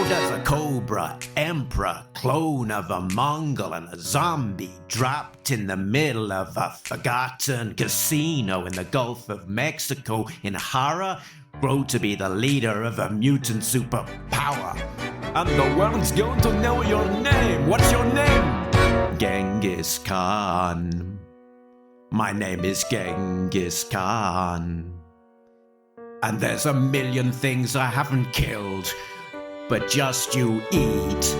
does a Cobra, emperor, clone of a Mongol and a zombie trapped in the middle of a forgotten casino in the Gulf of Mexico in Arah grow to be the leader of a mutant superpower? And the world's going to know your name. What's your name? Genghis Khan. My name is Genghis Khan. And there's a million things I haven't killed. But just you eat.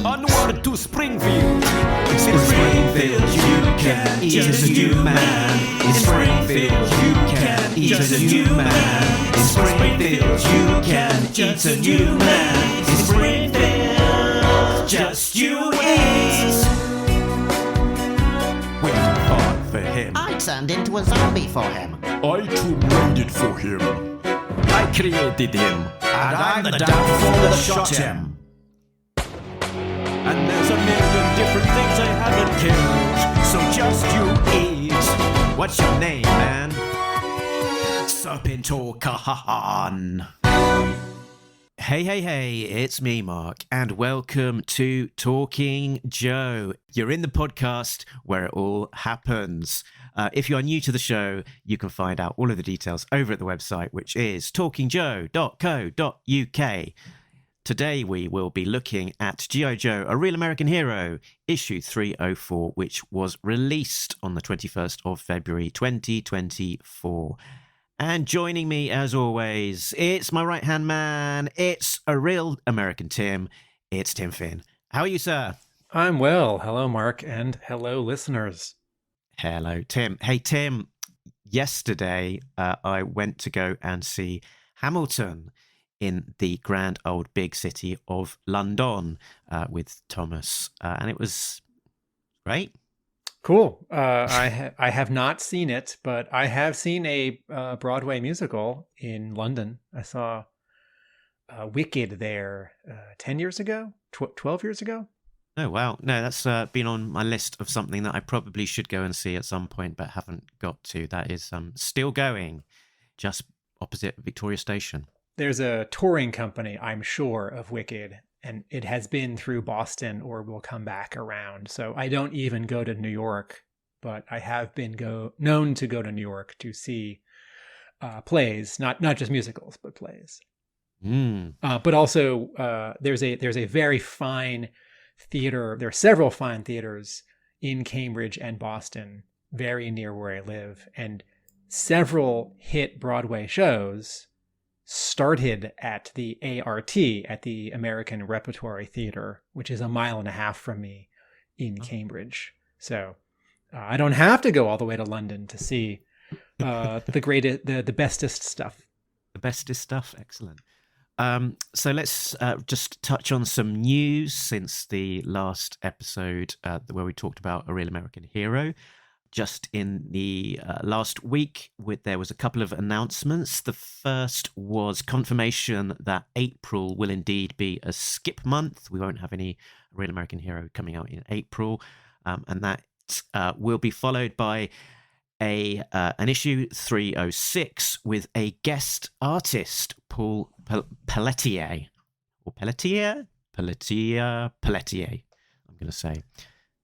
Onward to Springfield. In Springfield you can eat as a new man. In Springfield you can eat as a new man. In Springfield you can eat a new man. In Springfield, just you eat. We fought for him. I turned into a zombie for him. I too-minded for him. I created him. And I'm the downfall that shot him. And there's a million different things I haven't killed. So just you eat. What's your name, man? Serpentor Khan. Hey, it's me, Mark, and welcome to Talking Joe. You're in the podcast where it all happens. If you are new to the show, you can find out all of the details over at the website, which is talkingjoe.co.uk. Today we will be looking at G.I. Joe, A Real American Hero, issue 304, which was released on the 21st of February 2024. And joining me, as always, it's my right-hand man. It's A Real American Tim. It's Tim Finn. How are you, sir? I'm well. Hello, Mark, and hello, listeners. Hello, Tim. Hey, Tim, yesterday I went to go and see Hamilton in the grand old big city of London with Thomas, and it was great. Cool. I have not seen it, but I have seen a Broadway musical in London. I saw Wicked there 10 years ago, 12 years ago. Oh, wow. No, that's been on my list of something that I probably should go and see at some point, but haven't got to. That is still going, just opposite Victoria Station. There's a touring company, I'm sure, of Wicked, and it has been through Boston or will come back around. So I don't even go to New York, but I have been known to go to New York to see plays, not just musicals, but plays. But also, there's a very fine theater. There are several fine theaters in Cambridge and Boston, very near where I live, and several hit Broadway shows started at the ART, at the American Repertory Theater, which is a mile and a half from me in Cambridge. So I don't have to go all the way to London to see the bestest stuff. The bestest stuff, excellent. So let's just touch on some news since the last episode where we talked about A Real American Hero. Just in the last week, there was a couple of announcements. The first was confirmation that April will indeed be a skip month. We won't have any Real American Hero coming out in April, and that will be followed by an issue 306 with a guest artist, Paul Pelletier. I'm going to say.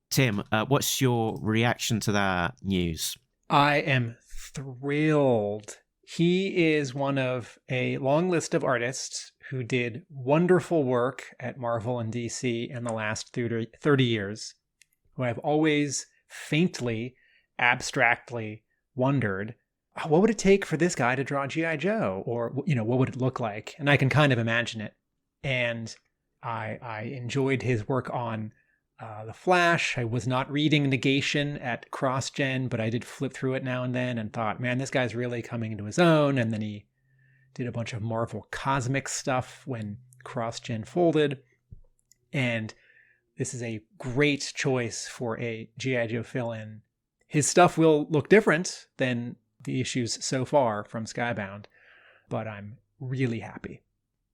Tim, what's your reaction to that news? I am thrilled. He is one of a long list of artists who did wonderful work at Marvel and DC in the last 30 years, who I've always faintly, abstractly wondered, what would it take for this guy to draw G.I. Joe? Or, what would it look like? And I can kind of imagine it. And I enjoyed his work on The Flash. I was not reading Negation at CrossGen, but I did flip through it now and then and thought, man, this guy's really coming into his own. And then he did a bunch of Marvel Cosmic stuff when CrossGen folded. And this is a great choice for a G.I. Joe fill-in. His stuff will look different than the issues so far from Skybound, but I'm really happy.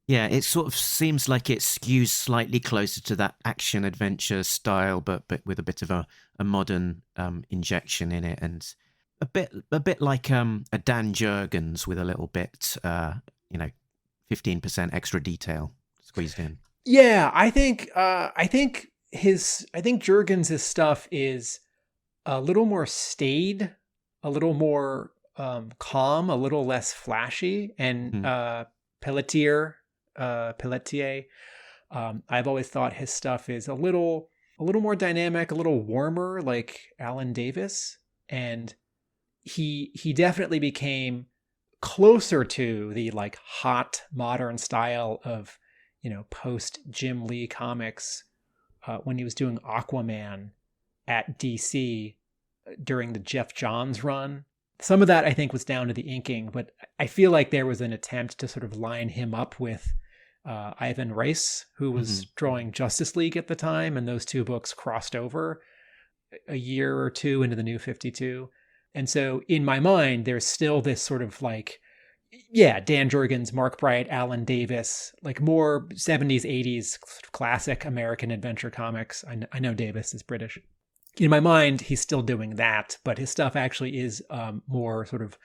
Yeah, it sort of seems like it skews slightly closer to that action-adventure style, but with a bit of a modern injection in it, and a bit like a Dan Jurgens with a little bit, 15% extra detail squeezed in. Yeah, I think Jurgens' stuff is a little more staid, a little more calm, a little less flashy, and Pelletier, I've always thought his stuff is a little more dynamic, a little warmer, like Alan Davis, and he definitely became closer to the like hot modern style of, post Jim Lee comics when he was doing Aquaman at DC during the Jeff Johns run. Some of that I think was down to the inking, but I feel like there was an attempt to sort of line him up with Ivan Reis, who was drawing Justice League at the time, and those two books crossed over a year or two into the New 52. And so in my mind, there's still this sort of like, Dan Jurgens, Mark Bright, Alan Davis, like more 70s, 80s classic American adventure comics. I know Davis is British. In my mind, he's still doing that, but his stuff actually is more sort of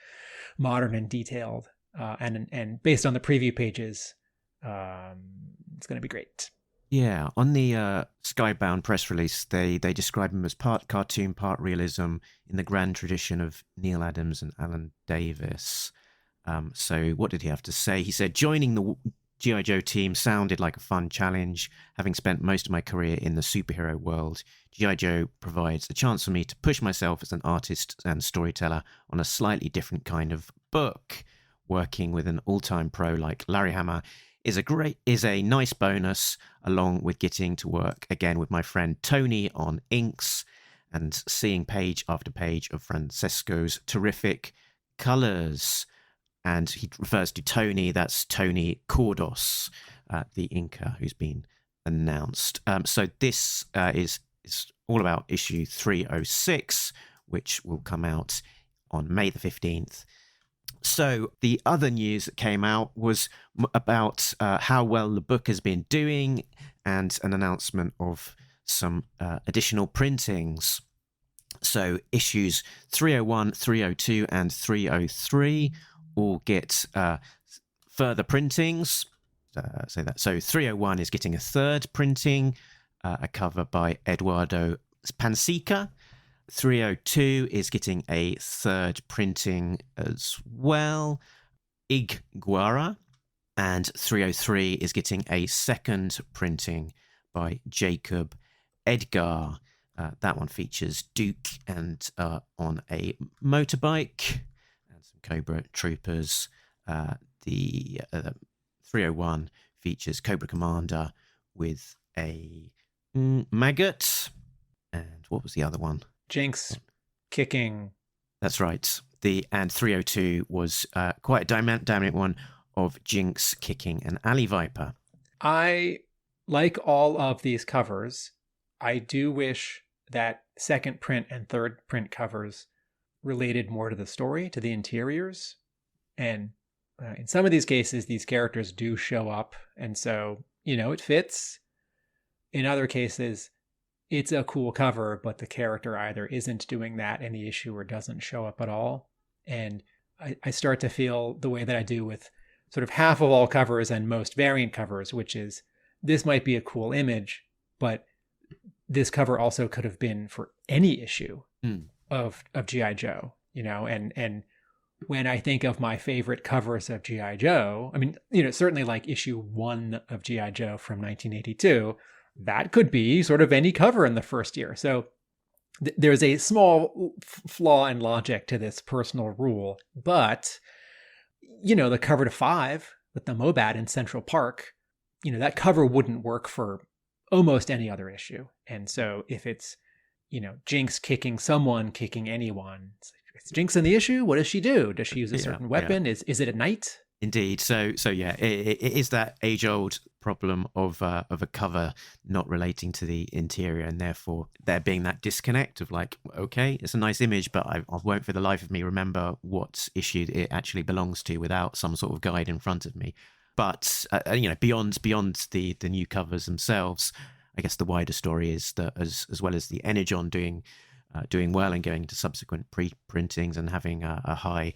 modern and detailed. And based on the preview pages, it's going to be great. Yeah, on the Skybound press release, they describe him as part cartoon, part realism in the grand tradition of Neil Adams and Alan Davis. So what did he have to say? He said, joining the G.I. Joe team sounded like a fun challenge. Having spent most of my career in the superhero world, G.I. Joe provides a chance for me to push myself as an artist and storyteller on a slightly different kind of book. Working with an all-time pro like Larry Hama is a nice bonus, along with getting to work again with my friend Tony on inks and seeing page after page of Francesco's terrific colours. And he refers to Tony, that's Tony Cordos, the inker who's been announced. So this is all about issue 306, which will come out on May the 15th. So the other news that came out was about how well the book has been doing and an announcement of some additional printings. So issues 301, 302 and 303 all get further printings. So 301 is getting a third printing, a cover by Eduardo Pansica. 302 is getting a third printing as well, Iguara, and 303 is getting a second printing by Jacob Edgar. That one features Duke and on a motorbike and some Cobra troopers. The 301 features Cobra Commander with a maggot. And what was the other one? Jinx kicking. That's right. And 302 was quite a dynamic one of Jinx kicking an alley viper. I like all of these covers. I do wish that second print and third print covers related more to the story, to the interiors. And in some of these cases, these characters do show up. And so, it fits. In other cases, it's a cool cover, but the character either isn't doing that in the issue or doesn't show up at all. And I start to feel the way that I do with sort of half of all covers and most variant covers, which is this might be a cool image, but this cover also could have been for any issue of G.I. Joe, and when I think of my favorite covers of G.I. Joe, I mean, certainly like issue 1 of G.I. Joe from 1982, that could be sort of any cover in the first year. So there's a small flaw in logic to this personal rule, but, the cover to 5 with the Mobat in Central Park, that cover wouldn't work for almost any other issue. And so if it's, Jinx kicking someone, kicking anyone, it's Jinx in the issue. What does she do? Does she use a certain weapon? Yeah. Is it a knight? Indeed. So yeah, it is that age-old problem of a cover not relating to the interior, and therefore there being that disconnect of like, okay, it's a nice image, but I won't for the life of me remember what issue it actually belongs to without some sort of guide in front of me. But beyond the new covers themselves, I guess the wider story is that as well as the Energon doing well and going to subsequent pre-printings and having a high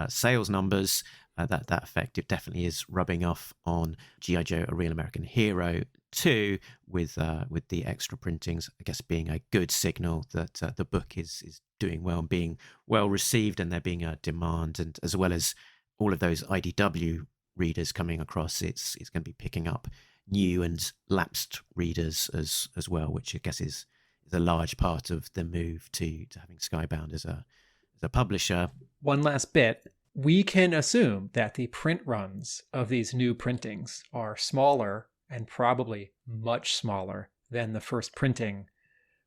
sales numbers. that effect. It definitely is rubbing off on G.I. Joe: A Real American Hero 2 with the extra printings, I guess, being a good signal that the book is doing well and being well received, and there being a demand, and as well as all of those IDW readers coming across, it's going to be picking up new and lapsed readers as well, which I guess is a large part of the move to having Skybound as a publisher. One last bit. We can assume that the print runs of these new printings are smaller and probably much smaller than the first printing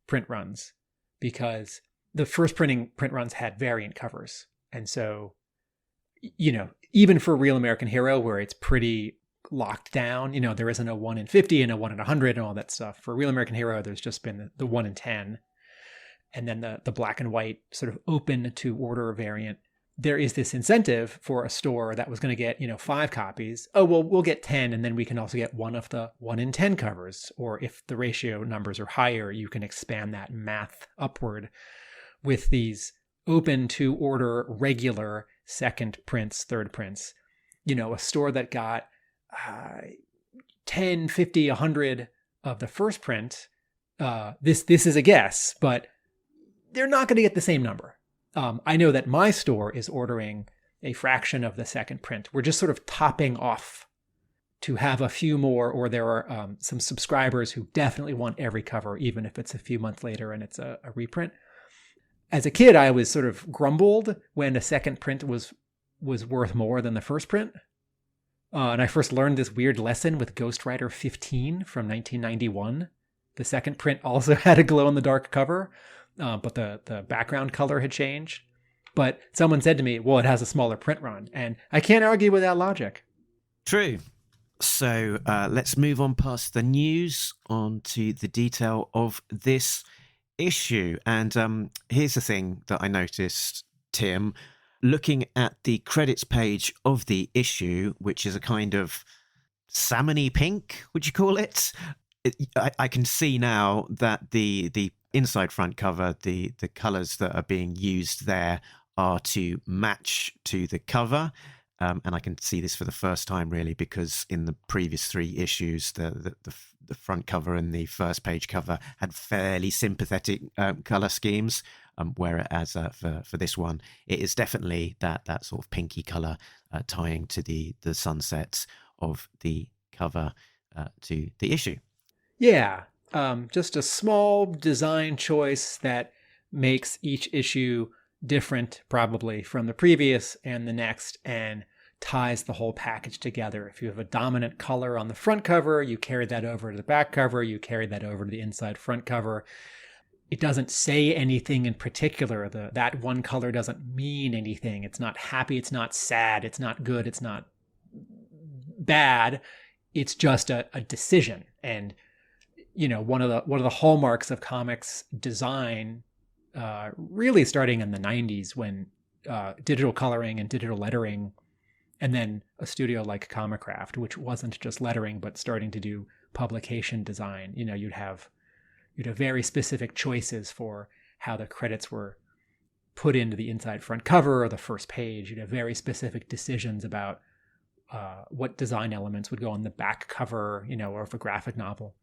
print runs, because the first printing print runs had variant covers. And so, even for Real American Hero, where it's pretty locked down, there isn't a 1 in 50 and a 1 in 100 and all that stuff. For Real American Hero, there's just been the 1 in 10. And then the black and white sort of open to order variant. There is this incentive for a store that was going to get, 5 copies. Oh, well, we'll get 10, and then we can also get one of the 1 in 10 covers. Or if the ratio numbers are higher, you can expand that math upward with these open to order regular second prints, third prints. A store that got 10, 50, 100 of the first print. This is a guess, but they're not going to get the same number. I know that my store is ordering a fraction of the second print. We're just sort of topping off to have a few more, or there are some subscribers who definitely want every cover, even if it's a few months later and it's a reprint. As a kid, I was sort of grumbled when a second print was worth more than the first print. And I first learned this weird lesson with Ghost Rider 15 from 1991. The second print also had a glow-in-the-dark cover, but the background color had changed. But someone said to me, well, it has a smaller print run. And I can't argue with that logic. True. So let's move on past the news onto the detail of this issue. And here's the thing that I noticed, Tim. Looking at the credits page of the issue, which is a kind of salmony pink, would you call it? I can see now that the inside front cover, the colours that are being used there are to match to the cover. And I can see this for the first time, really, because in the previous 3 issues, the front cover and the first page cover had fairly sympathetic colour schemes. Whereas for this one, it is definitely that sort of pinky colour tying to the sunsets of the cover to the issue. Yeah, just a small design choice that makes each issue different, probably, from the previous and the next, and ties the whole package together. If you have a dominant color on the front cover, you carry that over to the back cover, you carry that over to the inside front cover. It doesn't say anything in particular. That one color doesn't mean anything. It's not happy, it's not sad, it's not good, it's not bad. It's just a decision. And one of the hallmarks of comics design, really starting in the 90s, when digital coloring and digital lettering, and then a studio like Comicraft, which wasn't just lettering but starting to do publication design. You'd have very specific choices for how the credits were put into the inside front cover or the first page. You'd have very specific decisions about what design elements would go on the back cover, or of a graphic novel.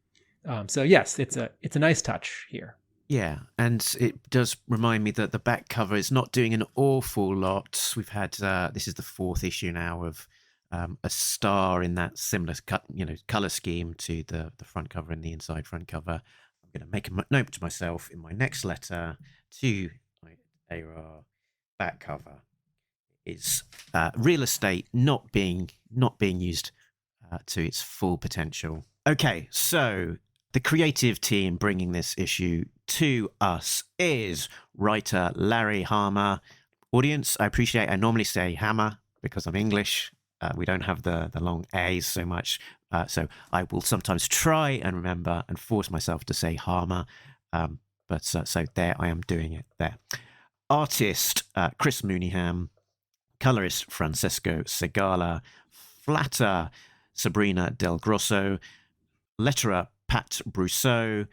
So yes, it's a nice touch here. Yeah, and it does remind me that the back cover is not doing an awful lot. We've had this is the 4th issue now of a star in that similar color scheme to the front cover and the inside front cover. I'm going to make a note to myself in my next letter to Arah back cover is real estate not being used to its full potential. Okay, so the creative team bringing this issue to us is writer Larry Hama. Audience, I appreciate I normally say Hama because I'm English. We don't have the long A's so much. So I will sometimes try and remember and force myself to say Hama. But so there I am doing it there. Artist Chris Mooneyham. Colorist Francesco Segala. Flatter Sabrina Del Grosso. Letterer Pat Brousseau.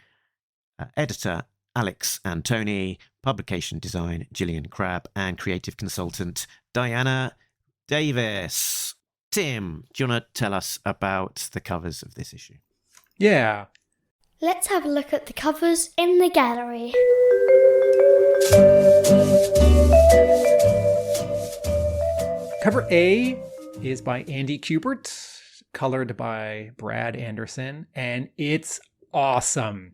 Editor Alex Antoni. Publication design Gillian Crabb. And creative consultant Diana Davis. Tim, do you want to tell us about the covers of this issue? Yeah. Let's have a look at the covers in the gallery. Cover A is by Andy Kubert, colored by Brad Anderson, and it's awesome.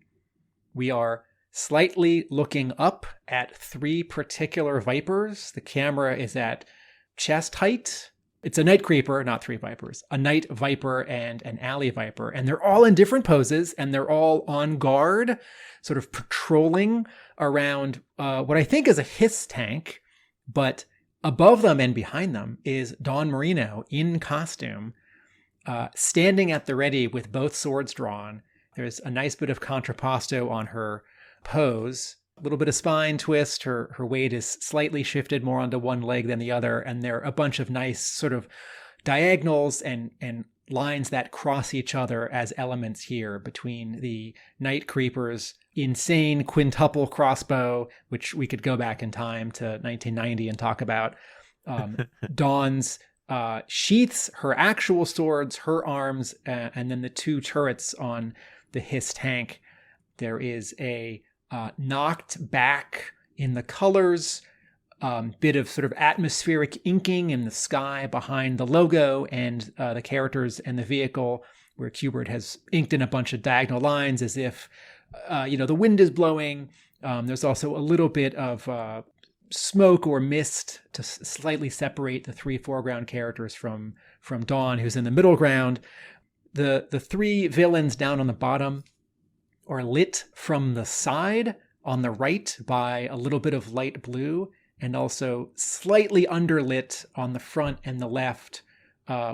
We are slightly looking up at three particular vipers. The camera is at chest height. It's a night creeper, not three vipers, a night viper and an alley viper. And they're all in different poses, and they're all on guard, sort of patrolling around what I think is a hiss tank. But above them and behind them is Dawn Moreno in costume, standing at the ready with both swords drawn. There's a nice bit of contrapposto on her pose, a little bit of spine twist. Her weight is slightly shifted more onto one leg than the other, and there are a bunch of nice sort of diagonals and lines that cross each other as elements here between the Night Creeper's insane quintuple crossbow, which we could go back in time to 1990 and talk about, Dawn's sheaths, her actual swords, her arms, and then the two turrets on the hiss tank. There is a knocked back in the colors, bit of sort of atmospheric inking in the sky behind the logo and the characters and the vehicle, where Kubert has inked in a bunch of diagonal lines as if, the wind is blowing. There's also a little bit of smoke or mist to slightly separate the three foreground characters from Dawn, who's in the middle ground. The three villains down on the bottom are lit from the side on the right by a little bit of light blue, and also slightly underlit on the front and the left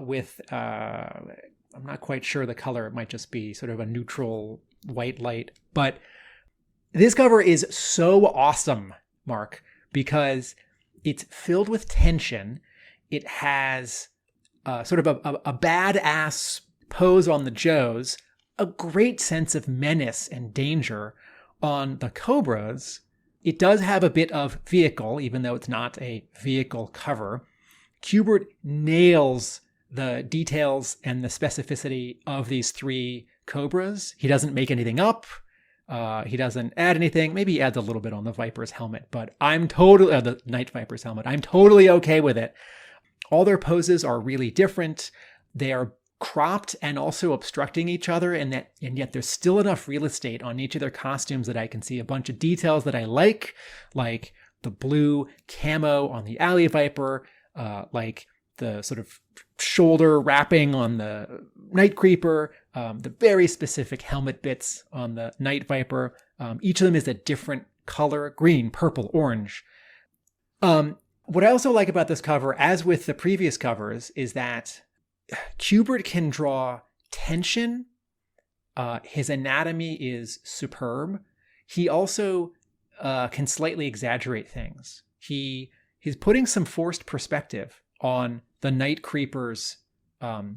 with, I'm not quite sure the color. It might just be sort of a neutral white light. But this cover is so awesome, Mark, because it's filled with tension. It has sort of a badass pose on the Joes, a great sense of menace and danger on the Cobras. It does have a bit of vehicle, even though it's not a vehicle cover. Kubert nails the details and the specificity of these three Cobras. He doesn't make anything up. He doesn't add anything. Maybe he adds a little bit on the Viper's helmet, but I'm totally, the Night Viper's helmet, I'm totally okay with it. All their poses are really different. They are cropped and also obstructing each other, and yet there's still enough real estate on each of their costumes that I can see a bunch of details that I like the blue camo on the Alley Viper, like the sort of shoulder wrapping on the Night Creeper, the very specific helmet bits on the Night Viper. Each of them is a different color: green, purple, orange. What I also like about this cover, as with the previous covers, is that Kubert can draw tension. His anatomy is superb. He also can slightly exaggerate things. He's putting some forced perspective on the Night Creeper's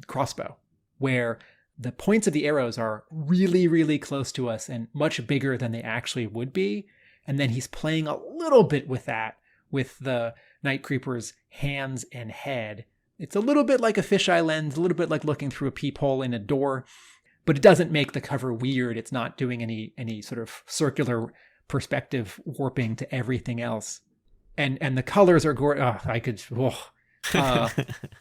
crossbow, where the points of the arrows are really, really close to us and much bigger than they actually would be. And then he's playing a little bit with that, with the Night Creeper's hands and head. It's a little bit like a fisheye lens, a little bit like looking through a peephole in a door, but it doesn't make the cover weird. It's not doing any sort of circular perspective warping to everything else. And the colors are gorgeous.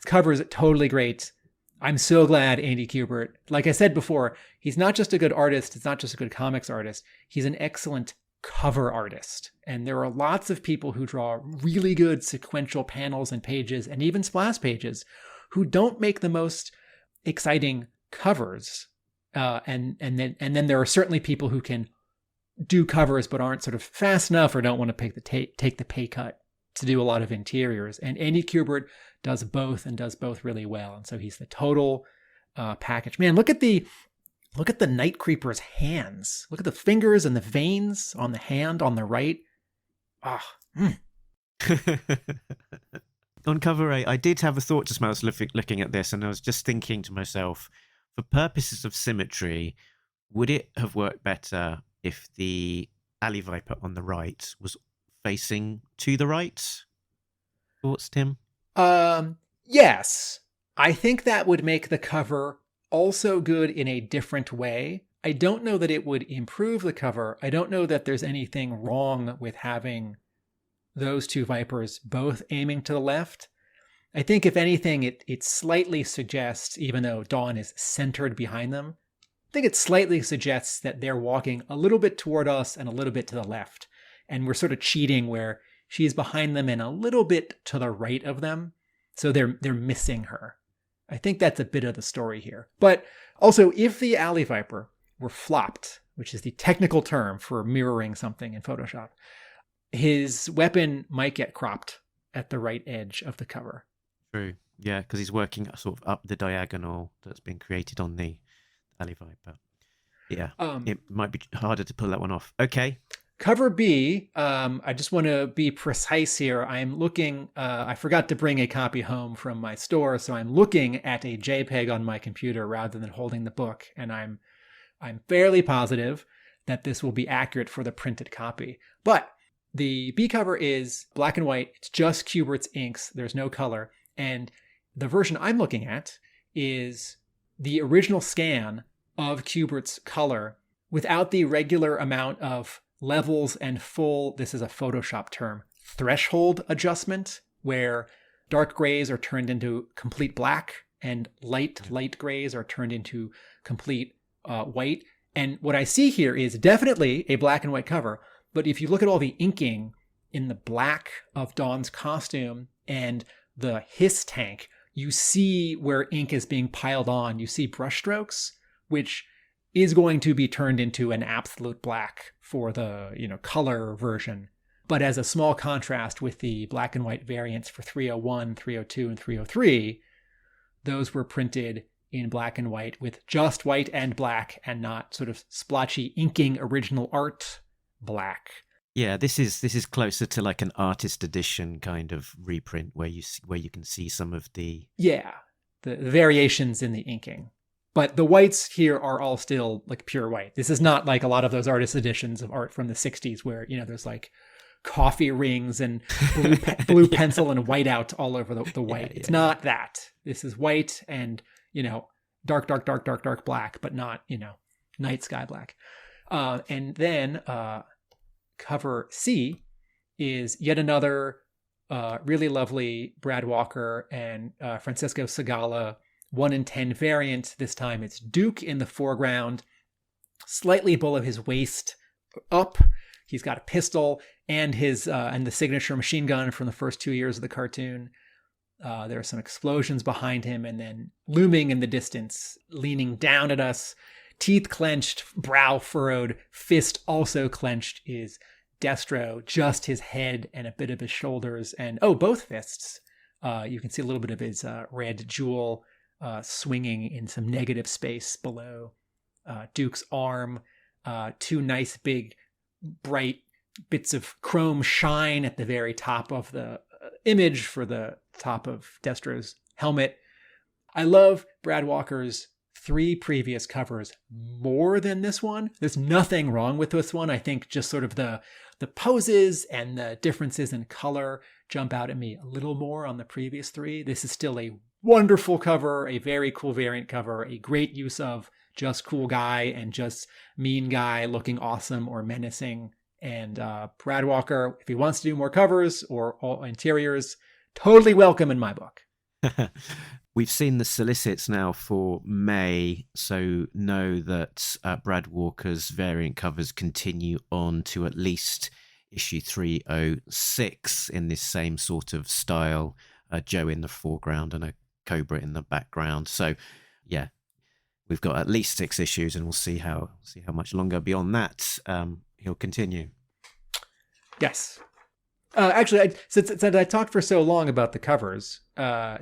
Cover is totally great. I'm so glad Andy Kubert, like I said before, he's not just a good artist. It's not just a good comics artist. He's an excellent cover artist. And there are lots of people who draw really good sequential panels and pages and even splash pages who don't make the most exciting covers. And then there are certainly people who can do covers but aren't sort of fast enough or don't want to take the pay cut to do a lot of interiors. And Andy Kubert does both and does both really well. And so he's the total package. Man, look at the Night Creeper's hands. Look at the fingers and the veins on the hand on the right. On cover A, I did have a thought just when I was looking at this, and I was just thinking to myself, for purposes of symmetry, would it have worked better if the Alley Viper on the right was facing to the right? Thoughts, Tim? Yes, I think that would make the cover also good in a different way. I don't know that it would improve the cover. I don't know that there's anything wrong with having those two Vipers both aiming to the left. I think if anything, it slightly suggests, even though Dawn is centered behind them, I think it slightly suggests that they're walking a little bit toward us and a little bit to the left. And we're sort of cheating where she's behind them and a little bit to the right of them. So they're missing her. I think that's a bit of the story here. But also, if the Alley Viper were flopped, which is the technical term for mirroring something in Photoshop, his weapon might get cropped at the right edge of the cover. True. Yeah, because he's working sort of up the diagonal that's been created on the Alley Viper. Yeah, it might be harder to pull that one off. Okay. Cover B, I just want to be precise here. I'm looking, I forgot to bring a copy home from my store, so I'm looking at a JPEG on my computer rather than holding the book, and I'm fairly positive that this will be accurate for the printed copy. But the B cover is black and white. It's just Kubert's inks. There's no color. And the version I'm looking at is the original scan of Kubert's color without the regular amount of levels and full, this is a Photoshop term, threshold adjustment, where dark grays are turned into complete black and light grays are turned into complete white. And what I see here is definitely a black and white cover. But if you look at all the inking in the black of Dawn's costume and the hiss tank, you see where ink is being piled on. You see brushstrokes, which is going to be turned into an absolute black for the, color version. But as a small contrast with the black and white variants for 301, 302, and 303, those were printed in black and white with just white and black and not sort of splotchy inking original art black. Yeah, this is closer to like an artist edition kind of reprint where you can see some of the the variations in the inking. But the whites here are all still like pure white. This is not like a lot of those artist editions of art from the 60s where, there's like coffee rings and blue pencil and whiteout all over the white. It's not that. This is white and, dark black, but not, night sky black. And then cover C is yet another really lovely Brad Walker and Francesco Segala 1 in 10 variant. This time it's Duke in the foreground, slightly below his waist up. He's got a pistol and his and the signature machine gun from the first 2 years of the cartoon. There are some explosions behind him, and then looming in the distance, leaning down at us, teeth clenched, brow furrowed, fist also clenched, is Destro, just his head and a bit of his shoulders, and both fists. You can see a little bit of his red jewel swinging in some negative space below Duke's arm. 2 nice big bright bits of chrome shine at the very top of the image for the top of Destro's helmet. I love Brad Walker's 3 previous covers more than this one. There's nothing wrong with this one. I think just sort of the poses and the differences in color jump out at me a little more on the previous 3. This is still a wonderful cover, a very cool variant cover, a great use of just cool guy and just mean guy looking awesome or menacing. And Brad Walker, if he wants to do more covers or all interiors, totally welcome in my book. We've seen the solicits now for May, so know that Brad Walker's variant covers continue on to at least issue 306 in this same sort of style. Joe in the foreground and a Cobra in the background. So, yeah, we've got at least 6 issues, and we'll see how much longer beyond that he'll continue. Yes. Actually, since I talked for so long about the covers,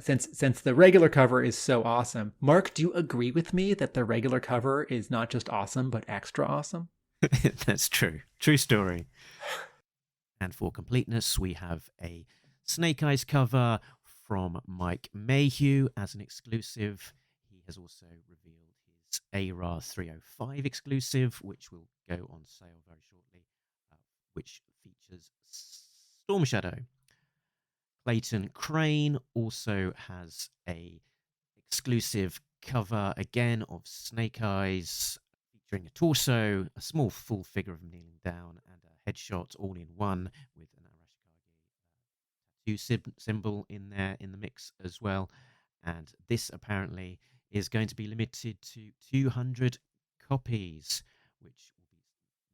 since the regular cover is so awesome, Mark, do you agree with me that the regular cover is not just awesome, but extra awesome? That's true. True story. And for completeness, we have a Snake Eyes cover from Mike Mayhew as an exclusive. He has also revealed his Arah 305 exclusive, which will go on sale very shortly, which features Storm Shadow. Clayton Crane also has a exclusive cover again of Snake Eyes, featuring a torso, a small full figure of him kneeling down, and a headshot all in one with an Arashikage tattoo symbol in there in the mix as well. And this apparently is going to be limited to 200 copies, which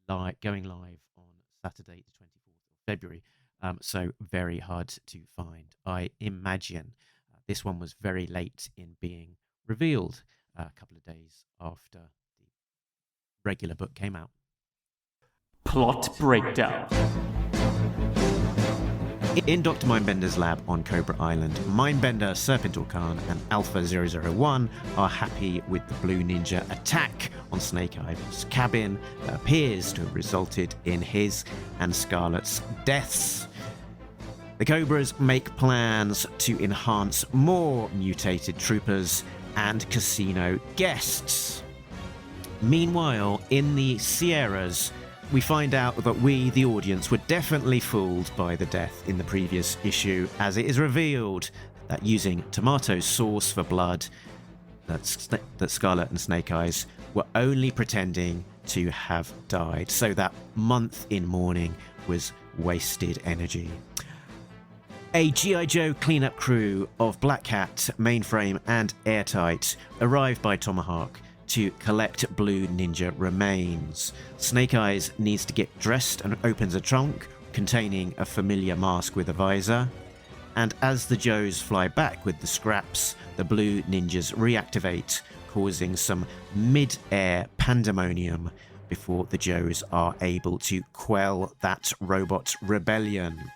will be going live on Saturday, the 24th of February. So very hard to find. I imagine this one was very late in being revealed, a couple of days after the regular book came out. Plot breakdown. In Dr. Mindbender's lab on Cobra Island, Mindbender, Serpentor Khan, and Alpha 001 are happy with the Blue Ninja attack on Snake Eyes' cabin that appears to have resulted in his and Scarlet's deaths. The Cobras make plans to enhance more mutated troopers and casino guests. Meanwhile, in the Sierras, we find out that we, the audience, were definitely fooled by the death in the previous issue, as it is revealed that using tomato sauce for blood, that Scarlet and Snake Eyes were only pretending to have died. So that month in mourning was wasted energy. A G.I. Joe cleanup crew of Black Cat, Mainframe, and Airtight arrive by Tomahawk to collect Blue Ninja remains. Snake Eyes needs to get dressed and opens a trunk containing a familiar mask with a visor. And as the Joes fly back with the scraps, the Blue Ninjas reactivate, causing some mid-air pandemonium before the Joes are able to quell that robot rebellion.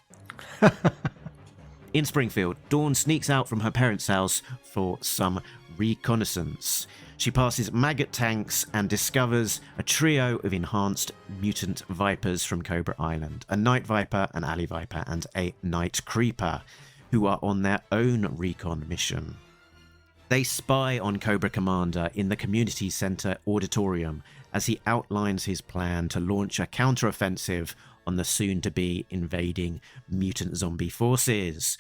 In Springfield, Dawn sneaks out from her parents' house for some reconnaissance. She passes maggot tanks and discovers a trio of enhanced mutant vipers from Cobra Island, a night viper, an alley viper, and a night creeper, who are on their own recon mission. They spy on Cobra Commander in the community center auditorium as he outlines his plan to launch a counteroffensive on the soon-to-be invading mutant zombie forces.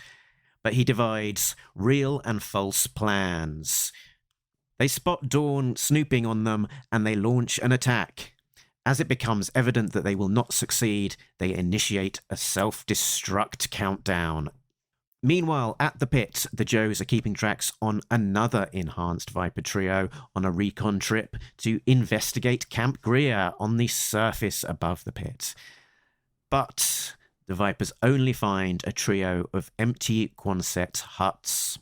But he divides real and false plans. They spot Dawn snooping on them and they launch an attack. As it becomes evident that they will not succeed, they initiate a self-destruct countdown. Meanwhile, at the pit, the Joes are keeping tracks on another enhanced Viper trio on a recon trip to investigate Camp Greer on the surface above the pit. But the Vipers only find a trio of empty Quonset huts.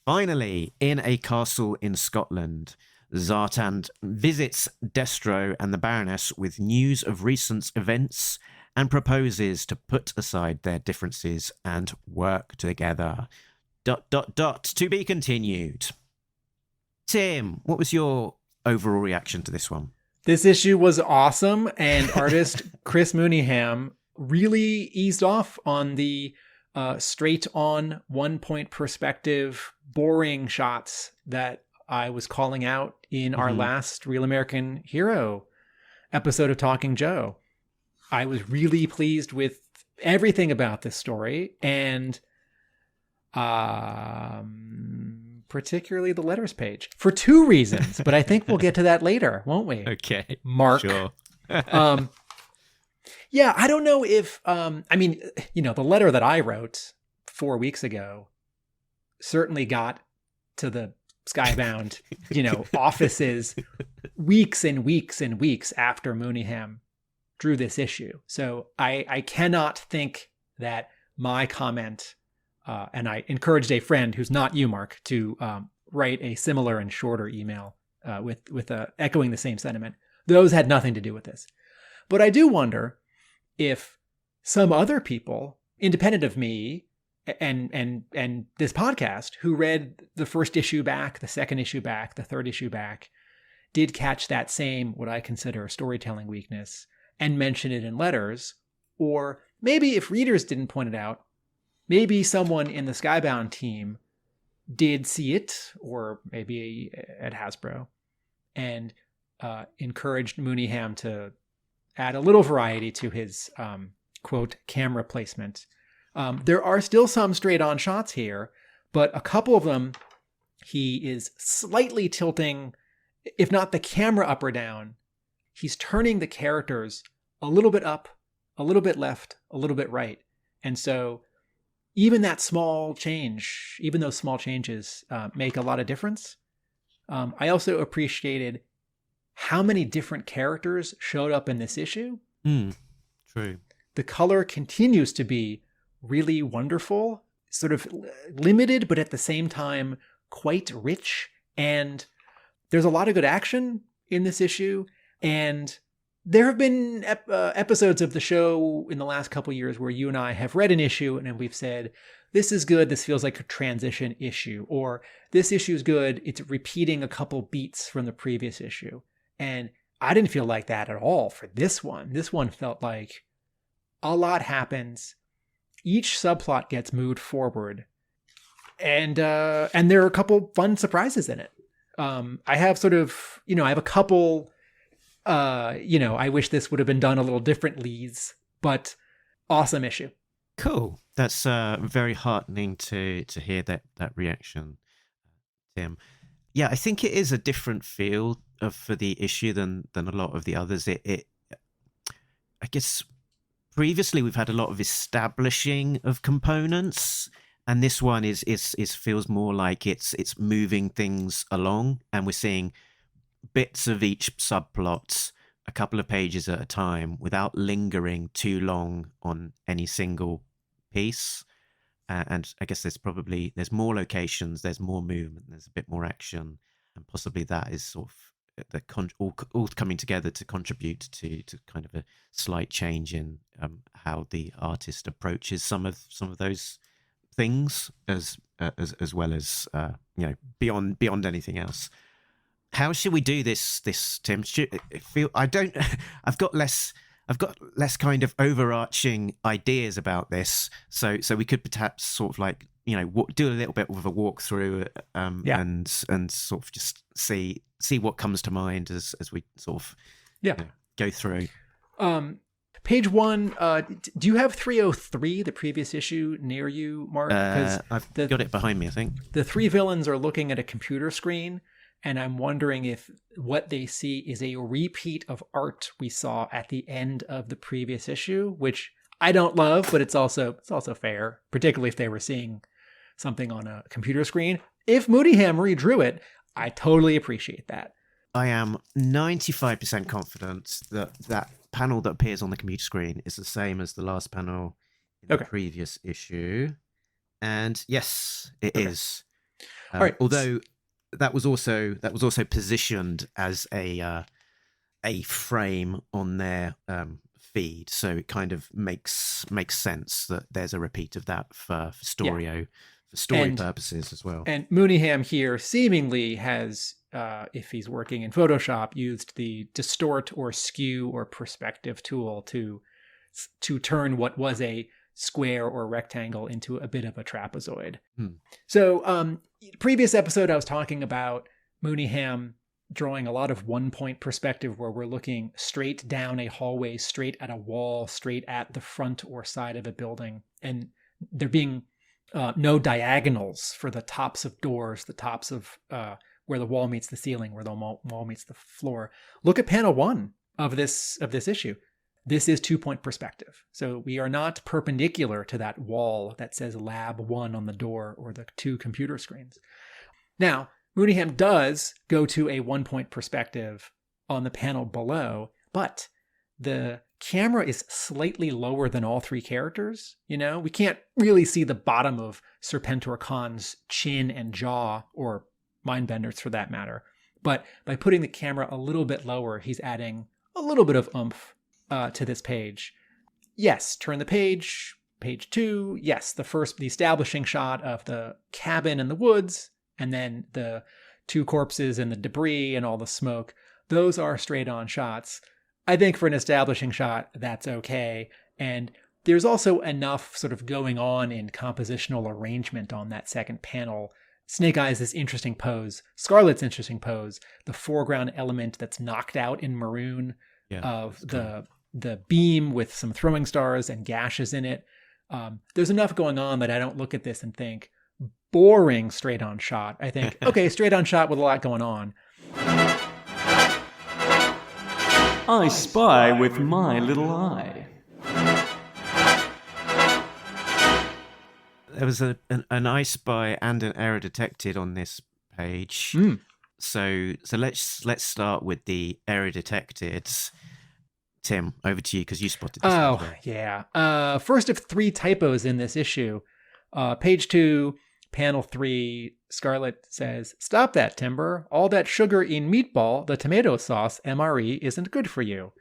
Finally, in a castle in Scotland, Zartan visits Destro and the Baroness with news of recent events and proposes to put aside their differences and work together. ... To be continued. Tim, what was your overall reaction to this one? This issue was awesome, and artist Chris Mooneyham really eased off on the straight-on, one-point perspective, boring shots that I was calling out in our last Real American Hero episode of Talking Joe. I was really pleased with everything about this story, and particularly the letters page, for two reasons, but I think we'll get to that later, won't we? Okay. Mark. Sure. Yeah, I don't know if, the letter that I wrote 4 weeks ago certainly got to the Skybound, offices weeks and weeks and weeks after Mooneyham drew this issue. So I cannot think that my comment, and I encouraged a friend who's not you, Mark, to write a similar and shorter email with echoing the same sentiment. Those had nothing to do with this. But I do wonder if some other people, independent of me and this podcast, who read the first issue back, the second issue back, the third issue back, did catch that same, what I consider a storytelling weakness, and mention it in letters. Or maybe if readers didn't point it out, maybe someone in the Skybound team did see it, or maybe at Hasbro, and encouraged Mooneyham to add a little variety to his, quote, camera placement There are still some straight on shots here, but a couple of them, he is slightly tilting, if not the camera up or down, he's turning the characters a little bit up, a little bit left, a little bit right. And so even that small change, even those small changes make a lot of difference. I also appreciated how many different characters showed up in this issue. True. The color continues to be really wonderful, sort of limited, but at the same time, quite rich. And there's a lot of good action in this issue. And there have been episodes of the show in the last couple years where you and I have read an issue and we've said, this is good, this feels like a transition issue, or this issue is good, it's repeating a couple beats from the previous issue. And I didn't feel like that at all for this one. This one felt like a lot happens. Each subplot gets moved forward. And there are a couple fun surprises in it. I have sort of, I have a couple, I wish this would have been done a little differently, but awesome issue. Cool. That's very heartening to hear that reaction, Tim. Yeah, I think it is a different feel for the issue than a lot of the others. I guess previously we've had a lot of establishing of components, and this one is feels more like it's moving things along, and we're seeing bits of each subplot a couple of pages at a time without lingering too long on any single piece. And I guess there's more locations, there's more movement, there's a bit more action, and possibly that is sort of all coming together to contribute to kind of a slight change in how the artist approaches some of those things, as well as beyond anything else. How should we do this, Tim? I've got less kind of overarching ideas about this, so we could perhaps sort of like do a little bit of a walkthrough, and sort of just see what comes to mind as we sort of go through. Page 1. Do you have 303, the previous issue, near you, Mark? I've got it behind me, I think. The three villains are looking at a computer screen, and I'm wondering if what they see is a repeat of art we saw at the end of the previous issue, which I don't love, but it's also fair, particularly if they were seeing something on a computer screen. If Mooneyham redrew it, I totally appreciate that. I am 95% confident that panel that appears on the computer screen is the same as the last panel in the previous issue. And yes, it is. All right. Although that was also positioned as a frame on their feed, so it kind of makes sense that there's a repeat of that for story purposes as well. And Mooneyham here seemingly has, if he's working in Photoshop, used the distort or skew or perspective tool to turn what was a square or rectangle into a bit of a trapezoid. So previous episode I was talking about Mooneyham drawing a lot of one-point perspective where we're looking straight down a hallway, straight at a wall, straight at the front or side of a building, and there being no diagonals for the tops of doors, the tops of where the wall meets the ceiling, where the wall meets the floor. Look at panel 1 of this issue. This is 2-point perspective. So we are not perpendicular to that wall that says Lab 1 on the door or the 2 computer screens. Now, Mooneyham does go to a 1-point perspective on the panel below, but the camera is slightly lower than all 3 characters. We can't really see the bottom of Serpentor Khan's chin and jaw, or Mindbender's for that matter. But by putting the camera a little bit lower, he's adding a little bit of oomph to this page. Yes, turn the page, page 2. Yes, the establishing shot of the cabin in the woods, and then the 2 corpses and the debris and all the smoke. Those are straight on shots. I think for an establishing shot, that's okay. And there's also enough sort of going on in compositional arrangement on that second panel. Snake Eyes' this interesting pose, Scarlet's interesting pose, the foreground element that's knocked out in maroon of the beam with some throwing stars and gashes in it. There's enough going on that I don't look at this and think, boring straight on shot. I think, okay, straight on shot with a lot going on. I spy with my little eye. There was an I spy and an error detected on this page. So let's start with the error detected. Tim, over to you because you spotted this. Oh, yeah. First of 3 typos in this issue. Page 2, panel 3, Scarlet says, "Stop that, Timber. All that sugar in meatball, the tomato sauce, MRE, isn't good for you."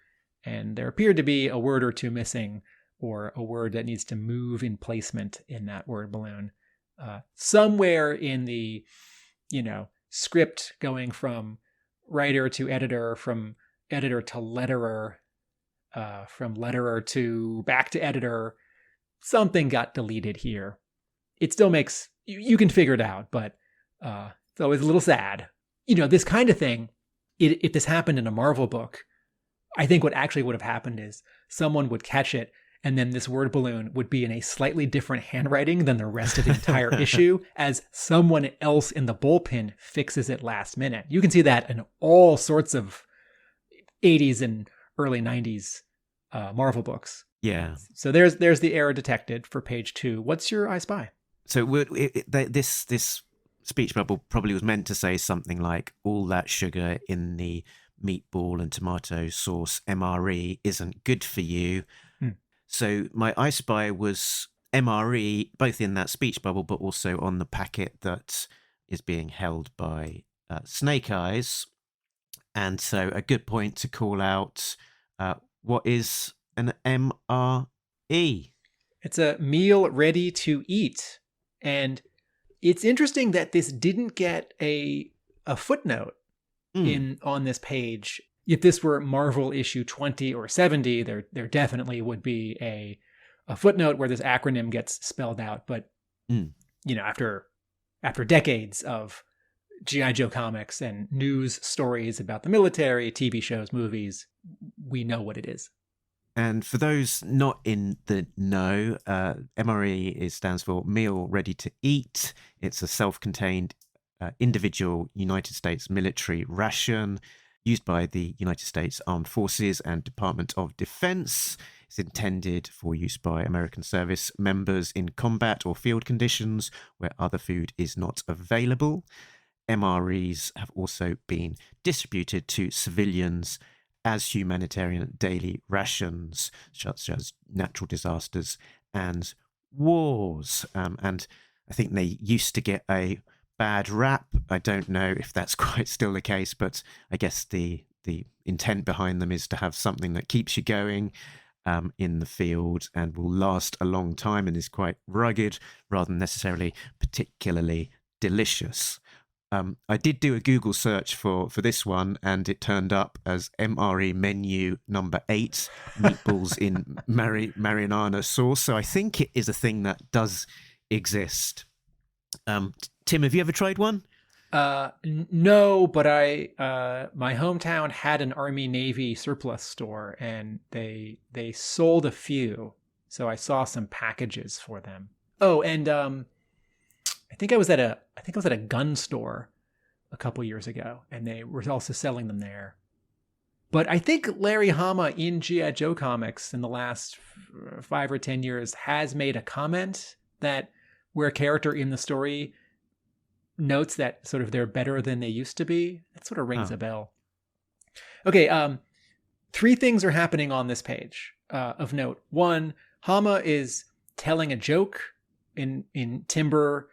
And there appeared to be a word or two missing, or a word that needs to move in placement in that word balloon. Somewhere in the, script going from writer to editor, from editor to letterer, from letterer to back to editor, something got deleted here. It still makes, you can figure it out, but it's always a little sad. This kind of thing, if this happened in a Marvel book, I think what actually would have happened is someone would catch it, and then this word balloon would be in a slightly different handwriting than the rest of the entire issue, as someone else in the bullpen fixes it last minute. You can see that in all sorts of 80s and early 90s Marvel books. Yeah. So there's the error detected for page 2. What's your I Spy? So this speech bubble probably was meant to say something like, all that sugar in the meatball and tomato sauce MRE isn't good for you. So my I Spy was MRE, both in that speech bubble, but also on the packet that is being held by Snake Eyes. And so a good point to call out, what is an MRE? It's a meal ready to eat. And it's interesting that this didn't get a footnote on this page. If this were Marvel issue 20 or 70, there definitely would be a footnote where this acronym gets spelled out. But after decades of G.I. Joe comics and news stories about the military, TV shows, movies, we know what it is. And for those not in the know, MRE stands for Meal Ready to Eat. It's a self-contained individual United States military ration used by the United States Armed Forces and Department of Defense. It's intended for use by American service members in combat or field conditions where other food is not available. MREs have also been distributed to civilians as humanitarian daily rations, such as natural disasters and wars. And I think they used to get a bad rap. I don't know if that's quite still the case, but I guess the intent behind them is to have something that keeps you going in the field and will last a long time and is quite rugged rather than necessarily particularly delicious. I did do a Google search for this one, and it turned up as MRE menu number 8, meatballs in marinara sauce. So I think it is a thing that does exist. Tim, have you ever tried one? No, but my hometown had an Army Navy surplus store, and they sold a few, so I saw some packages for them. Oh, and I think I was at a gun store a couple years ago, and they were also selling them there. But I think Larry Hama in G.I. Joe comics in the last 5 or 10 years has made a comment that where a character in the story notes that sort of they're better than they used to be. That sort of rings a bell. Okay, 3 things are happening on this page of note. 1, Hama is telling a joke in Timber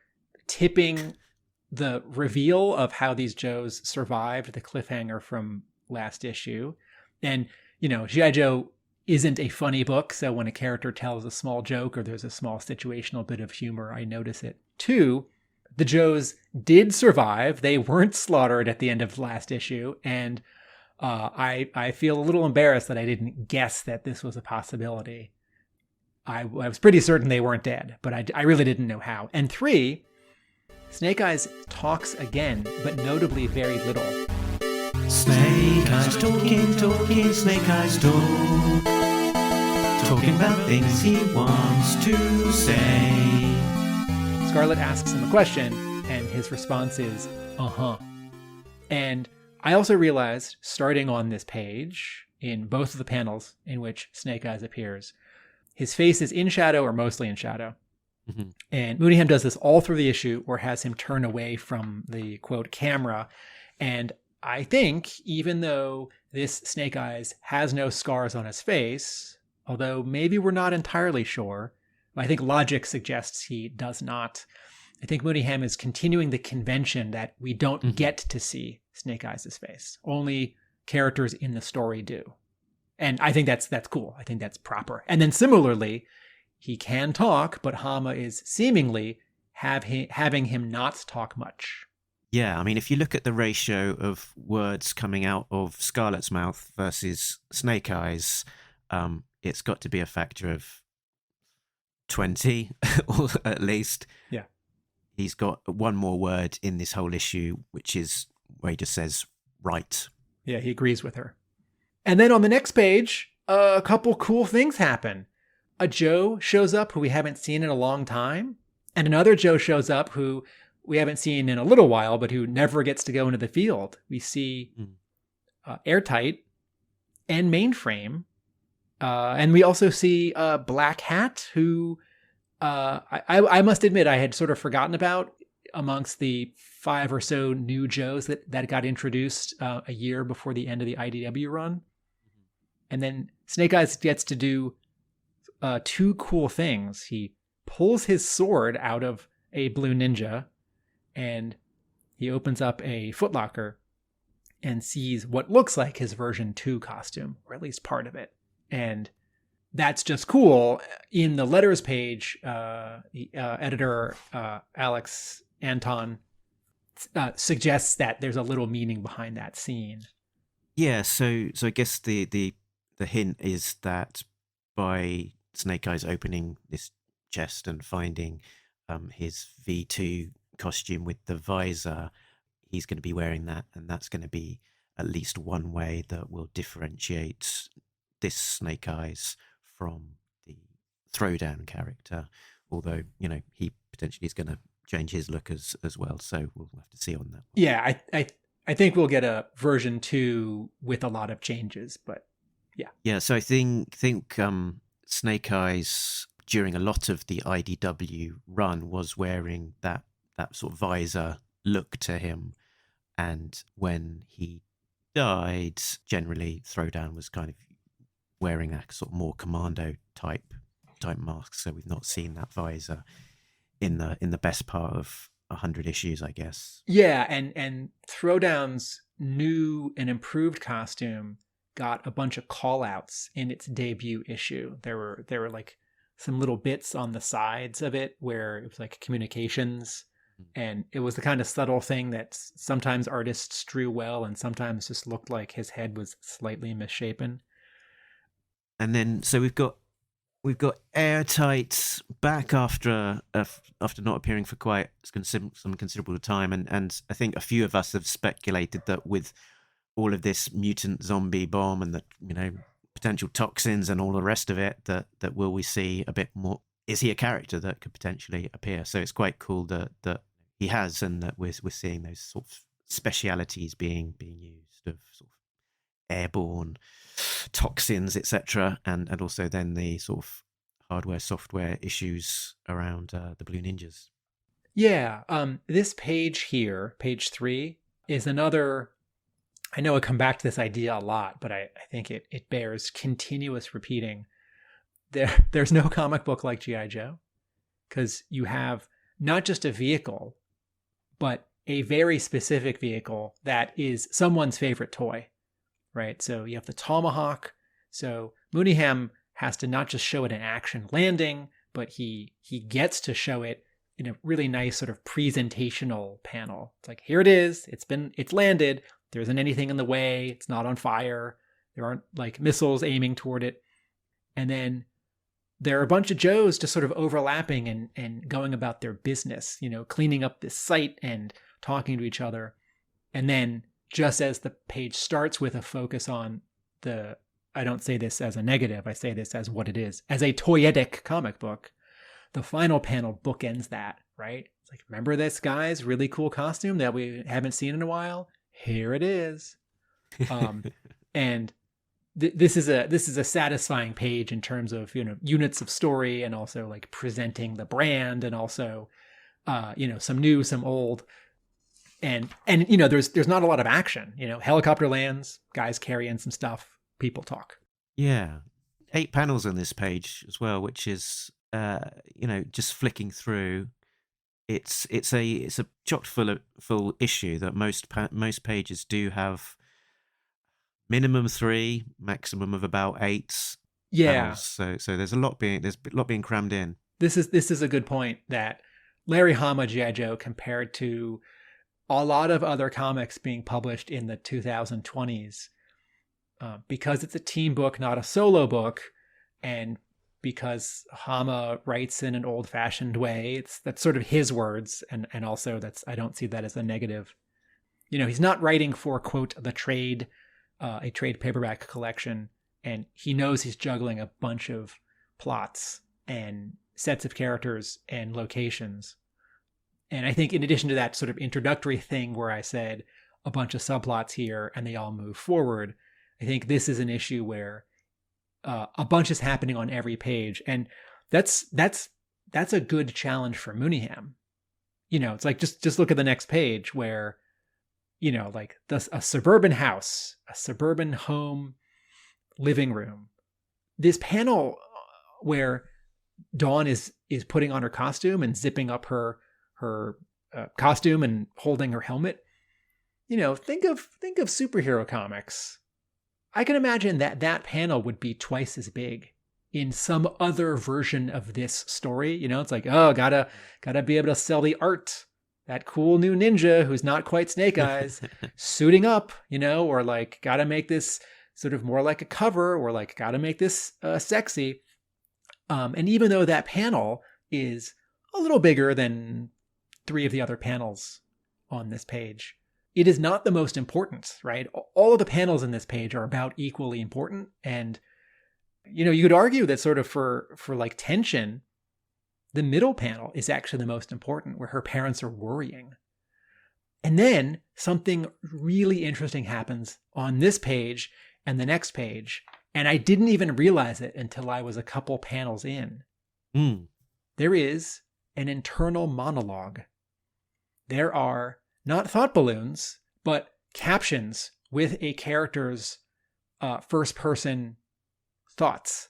tipping the reveal of how these Joes survived the cliffhanger from last issue. And, G.I. Joe isn't a funny book, so when a character tells a small joke or there's a small situational bit of humor, I notice it. 2, the Joes did survive. They weren't slaughtered at the end of last issue, and I feel a little embarrassed that I didn't guess that this was a possibility. I was pretty certain they weren't dead, but I really didn't know how. And 3, Snake Eyes talks again, but notably very little. Snake Eyes talking, Snake Eyes talk. talking about things he wants to say. Scarlet asks him a question, and his response is, uh-huh. And I also realized, starting on this page, in both of the panels in which Snake Eyes appears, his face is in shadow or mostly in shadow. Mm-hmm. And Mooneyham does this all through the issue, or has him turn away from the, quote, camera. And I think, even though this Snake Eyes has no scars on his face, although maybe we're not entirely sure, I think logic suggests he does not. I think Mooneyham is continuing the convention that we don't get to see Snake Eyes' face. Only characters in the story do. And I think that's cool. I think that's proper. And then similarly, he can talk, but Hama is seemingly having him not talk much. Yeah, I mean, if you look at the ratio of words coming out of Scarlet's mouth versus Snake Eyes, it's got to be a factor of 20, or at least. Yeah. He's got one more word in this whole issue, which is where he just says, right. Yeah, he agrees with her. And then on the next page, a couple cool things happen. A Joe shows up who we haven't seen in a long time. And another Joe shows up who we haven't seen in a little while, but who never gets to go into the field. We see Airtight and Mainframe. And we also see Black Hat, who I must admit I had sort of forgotten about amongst the 5 or so new Joes that got introduced a year before the end of the IDW run. And then Snake Eyes gets to do 2 cool things. He pulls his sword out of a blue ninja, and he opens up a footlocker and sees what looks like his version 2 costume, or at least part of it. And that's just cool. In the letters page, editor Alex Anton suggests that there's a little meaning behind that scene. Yeah, so I guess the hint is that by Snake Eyes opening this chest and finding his V2 costume with the visor, he's going to be wearing that, and that's going to be at least one way that will differentiate this Snake Eyes from the Throwdown character, although, you know, he potentially is going to change his look as well, so we'll have to see on that one. Yeah, I think we'll get a version 2 with a lot of changes, but yeah. So I think Snake Eyes during a lot of the IDW run was wearing that sort of visor look to him, and when he died, generally Throwdown was kind of wearing a sort of more commando type mask, so we've not seen that visor in the best part of 100 issues, I guess. Yeah, and Throwdown's new and improved costume got a bunch of call-outs in its debut issue. There were like some little bits on the sides of it where it was like communications, and it was the kind of subtle thing that sometimes artists drew well and sometimes just looked like his head was slightly misshapen. And then so we've got Airtight back after not appearing for quite some considerable time, and I think a few of us have speculated that with all of this mutant zombie bomb and the, you know, potential toxins and all the rest of it, that will we see a bit more? Is he a character that could potentially appear? So it's quite cool that he has, and that we're seeing those sort of specialities being used of sort of airborne toxins, etc., and also then the sort of hardware software issues around the Blue Ninjas. Yeah, this page here, page 3, is another. I know I come back to this idea a lot, but I think it bears continuous repeating. There's no comic book like G.I. Joe, because you have not just a vehicle, but a very specific vehicle that is someone's favorite toy, right? So you have the Tomahawk. So Mooneyham has to not just show it in action landing, but he gets to show it in a really nice sort of presentational panel. It's like, here it is. It's landed. There isn't anything in the way. It's not on fire. There aren't like missiles aiming toward it. And then there are a bunch of Joes just sort of overlapping and going about their business, you know, cleaning up this site and talking to each other. And then just as the page starts with a focus on the I don't say this as a negative, I say this as what it is. As a toyetic comic book, the final panel bookends that, right? It's like, remember this guy's really cool costume that we haven't seen in a while? Here it is. And this is a satisfying page in terms of, units of story, and also like presenting the brand, and also some new, some old, and there's not a lot of action. Helicopter lands, guys carry in some stuff, people talk. Yeah, 8 panels on this page as well, which is just flicking through. It's a chock full issue that most pages do have minimum 3, maximum of about 8. Yeah. Panels. So there's a lot being crammed in. This is a good point, that Larry Hama G.I. Joe, compared to a lot of other comics being published in the 2020s, because it's a team book, not a solo book, and because Hama writes in an old-fashioned way, that's sort of his words, and also I don't see that as a negative. He's not writing for, quote, the trade, a trade paperback collection, and he knows he's juggling a bunch of plots and sets of characters and locations. And I think in addition to that sort of introductory thing where I said a bunch of subplots here and they all move forward, I think this is an issue where a bunch is happening on every page, and that's a good challenge for Mooneyham. It's like, just look at the next page where, like a suburban house, a suburban home, living room. This panel where Dawn is putting on her costume and zipping up her costume and holding her helmet. Think of superhero comics. I can imagine that panel would be twice as big in some other version of this story. It's like, oh, gotta be able to sell the art. That cool new ninja who's not quite Snake Eyes suiting up, or like, gotta make this sort of more like a cover, or like, gotta make this sexy. And even though that panel is a little bigger than 3 of the other panels on this page, it is not the most important, right? All of the panels in this page are about equally important. And, you could argue that sort of for like tension, the middle panel is actually the most important, where her parents are worrying. And then something really interesting happens on this page and the next page. And I didn't even realize it until I was a couple panels in. There is an internal monologue. There are not thought balloons, but captions with a character's first-person thoughts.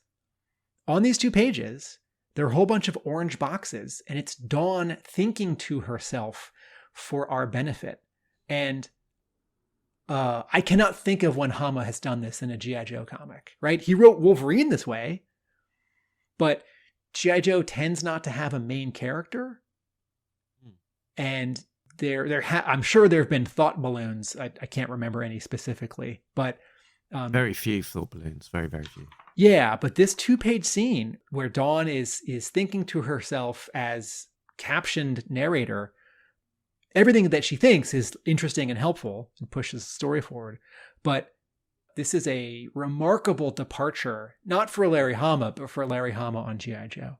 On these 2 pages, there are a whole bunch of orange boxes, and it's Dawn thinking to herself for our benefit. And I cannot think of when Hama has done this in a G.I. Joe comic, right? He wrote Wolverine this way, but G.I. Joe tends not to have a main character. And I'm sure there have been thought balloons. I can't remember any specifically, but very few thought balloons. Very, very few. Yeah, but this 2-page scene where Dawn is thinking to herself as captioned narrator, everything that she thinks is interesting and helpful and pushes the story forward. But this is a remarkable departure, not for Larry Hama, but for Larry Hama on G.I. Joe.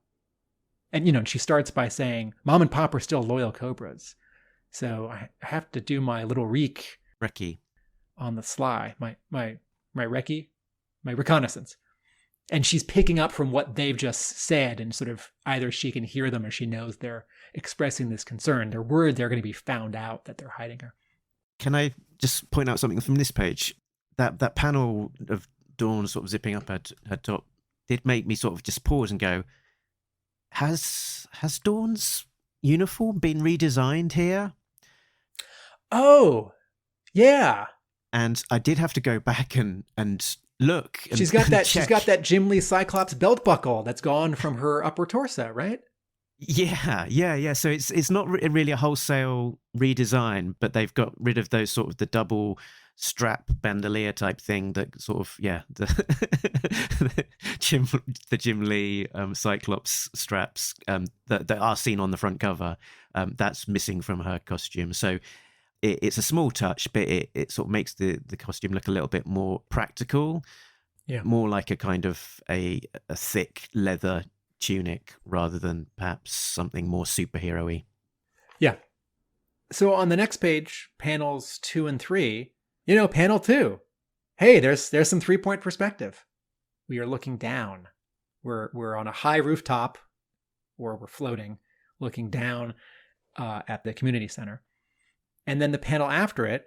And, she starts by saying, Mom and Pop are still loyal Cobras. So I have to do my little recce on the sly, my recce, my reconnaissance. And she's picking up from what they've just said, and sort of either she can hear them or she knows they're expressing this concern. They're worried they're going to be found out, that they're hiding her. Can I just point out something from this page? That panel of Dawn sort of zipping up her top did make me sort of just pause and go, has Dawn's uniform been redesigned here? Oh, yeah. And I did have to go back and look. And, she's got that. check. She's got that Jim Lee Cyclops belt buckle that's gone from her upper torso, right? Yeah. So it's not really a wholesale redesign, but they've got rid of those sort of the double strap bandolier type thing that sort of the Jim Lee Cyclops straps that are seen on the front cover. That's missing from her costume. So it's a small touch, but it sort of makes the costume look a little bit more practical. Yeah. More like a kind of a thick leather tunic rather than perhaps something more superhero-y. Yeah. So on the next page, panels 2 and 3, panel 2. Hey, there's some 3-point perspective. We are looking down. We're on a high rooftop, or we're floating, looking down at the community center. And then the panel after it,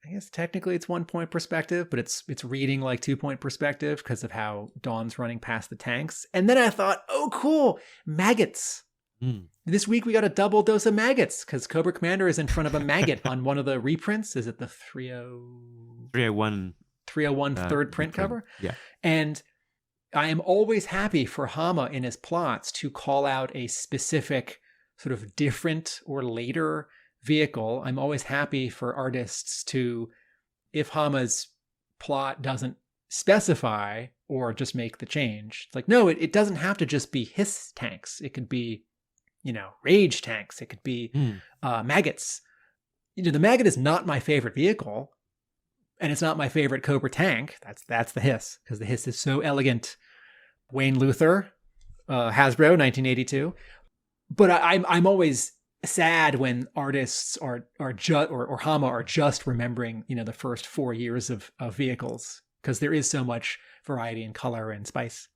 I guess technically it's 1-point perspective, but it's reading like 2-point perspective because of how Dawn's running past the tanks. And then I thought, oh, cool, maggots. This week we got a double dose of maggots because Cobra Commander is in front of a maggot on one of the reprints. Is it the 301 third print cover? Yeah. And I am always happy for Hama in his plots to call out a specific sort of different or later vehicle. I'm always happy for artists to, if Hama's plot doesn't specify or just make the change, it's like, no, it doesn't have to just be Hiss tanks. It could be, rage tanks. It could be maggots. The maggot is not my favorite vehicle, and it's not my favorite Cobra tank. That's the Hiss, because the Hiss is so elegant. Wayne Luther, Hasbro, 1982. But I'm always sad when artists or Hama are just remembering, the first 4 years of vehicles, because there is so much variety and color and spice.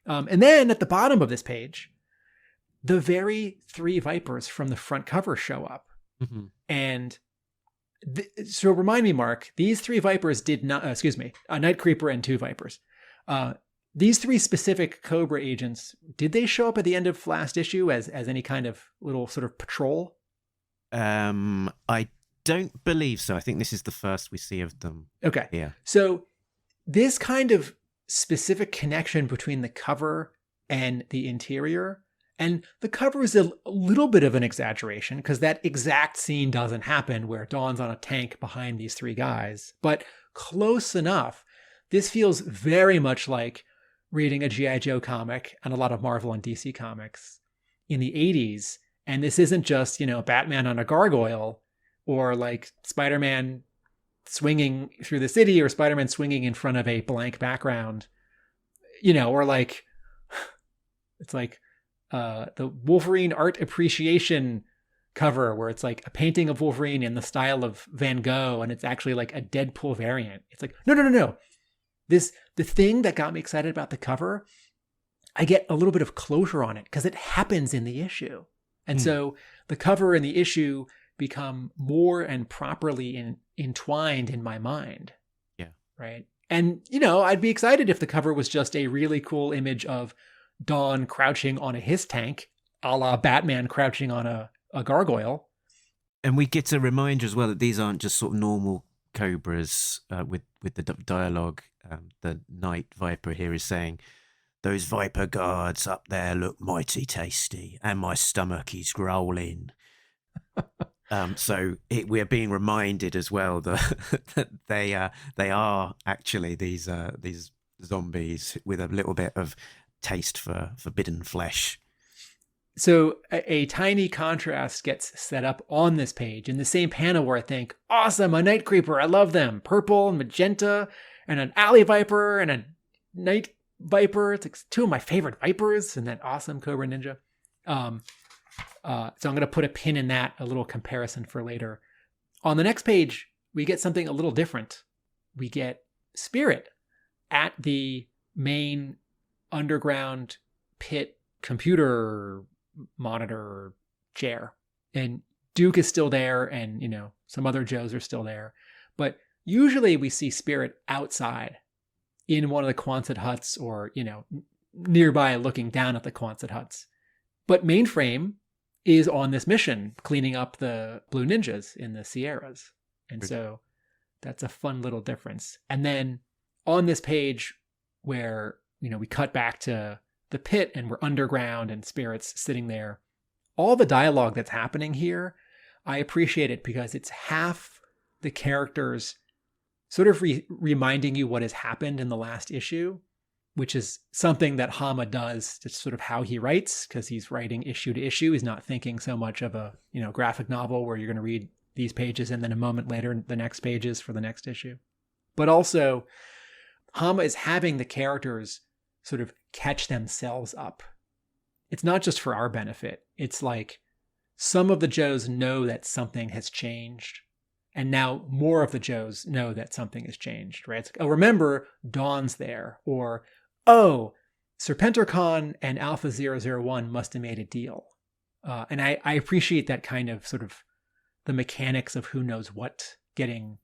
And then at the bottom of this page, the very 3 Vipers from the front cover show up. Mm-hmm. And so remind me, Mark, these 3 Vipers did not, a Night Creeper and 2 Vipers. These 3 specific Cobra agents, did they show up at the end of last issue as any kind of little sort of patrol? I don't believe so. I think this is the first we see of them. Okay. Yeah. So this kind of specific connection between the cover and the interior, and the cover is a little bit of an exaggeration because that exact scene doesn't happen where Dawn's on a tank behind these 3 guys, but close enough. This feels very much like reading a G.I. Joe comic and a lot of Marvel and DC comics in the 80s. And this isn't just, Batman on a gargoyle or like Spider-Man swinging through the city or Spider-Man swinging in front of a blank background, or like, it's like the Wolverine art appreciation cover where it's like a painting of Wolverine in the style of Van Gogh and it's actually like a Deadpool variant. It's like, no. The thing that got me excited about the cover, I get a little bit of closure on it because it happens in the issue. And so the cover and the issue become more and properly entwined in my mind. Yeah. Right. And, I'd be excited if the cover was just a really cool image of Dawn crouching on a Hiss tank, a la Batman crouching on a gargoyle. And we get a reminder as well that these aren't just sort of normal Cobras with the dialogue. The Night Viper here is saying, "Those Viper guards up there look mighty tasty, and my stomach is growling." So we're being reminded as well that they are actually these zombies with a little bit of taste for forbidden flesh. So a tiny contrast gets set up on this page in the same panel where I think, awesome, a Night Creeper, I love them. Purple and magenta, and an Alley Viper and a Night Viper. It's like 2 of my favorite Vipers and that awesome Cobra Ninja. So I'm going to put a pin in that, a little comparison for later. On the next page, we get something a little different. We get Spirit at the main underground pit computer monitor chair. And Duke is still there and, some other Joes are still there. But usually we see Spirit outside in one of the Quonset huts or, nearby looking down at the Quonset huts. But Mainframe is on this mission cleaning up the Blue Ninjas in the Sierras. And so that's a fun little difference. And then on this page where, we cut back to the pit and we're underground and Spirit's sitting there, all the dialogue that's happening here, I appreciate it because it's half the characters sort of reminding you what has happened in the last issue, which is something that Hama does. It's sort of how he writes because he's writing issue to issue. He's not thinking so much of a, graphic novel where you're going to read these pages and then a moment later the next pages for the next issue. But also Hama is having the characters sort of catch themselves up. It's not just for our benefit. It's like some of the Joes know that something has changed. And now more of the Joes know that something has changed, right? It's like, oh, remember, Dawn's there. Or, oh, Serpentor and Alpha 001 must have made a deal. And I appreciate that kind of sort of the mechanics of who knows what getting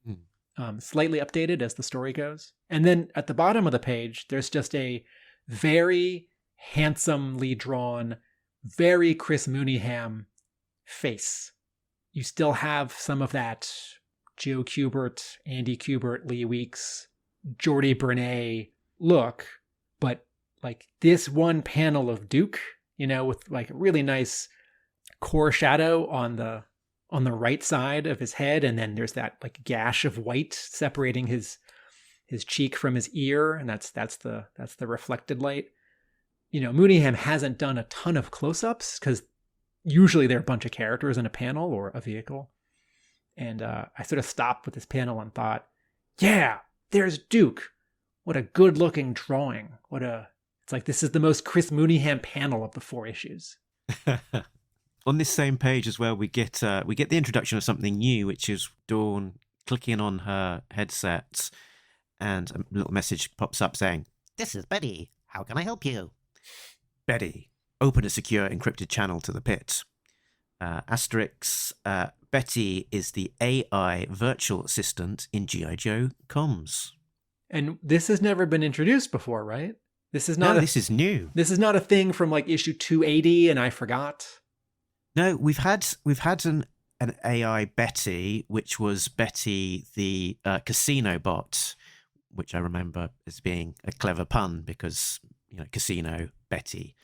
slightly updated as the story goes. And then at the bottom of the page, there's just a very handsomely drawn, very Chris Mooneyham face. You still have some of that Joe Kubert, Andy Kubert, Lee Weeks, Jordy Bernay look, but like this one panel of Duke, with like a really nice core shadow on the right side of his head, and then there's that like gash of white separating his cheek from his ear, and that's the reflected light. Mooneyham hasn't done a ton of close-ups because usually there are a bunch of characters in a panel or a vehicle. And I sort of stopped with this panel and thought, yeah, there's Duke. What a good-looking drawing. It's like this is the most Chris Mooneyham panel of the 4 issues. On this same page as well, we get the introduction of something new, which is Dawn clicking on her headset, and a little message pops up saying, This is Betty. How can I help you? Betty, open a secure encrypted channel to the pit. Asterix, Betty is the AI virtual assistant in G.I. Joe comms. And this has never been introduced before, right? This is this is new. This is not a thing from like issue 280 and I forgot. No, we've had an AI Betty, which was Betty the casino bot, which I remember as being a clever pun because casino Betty.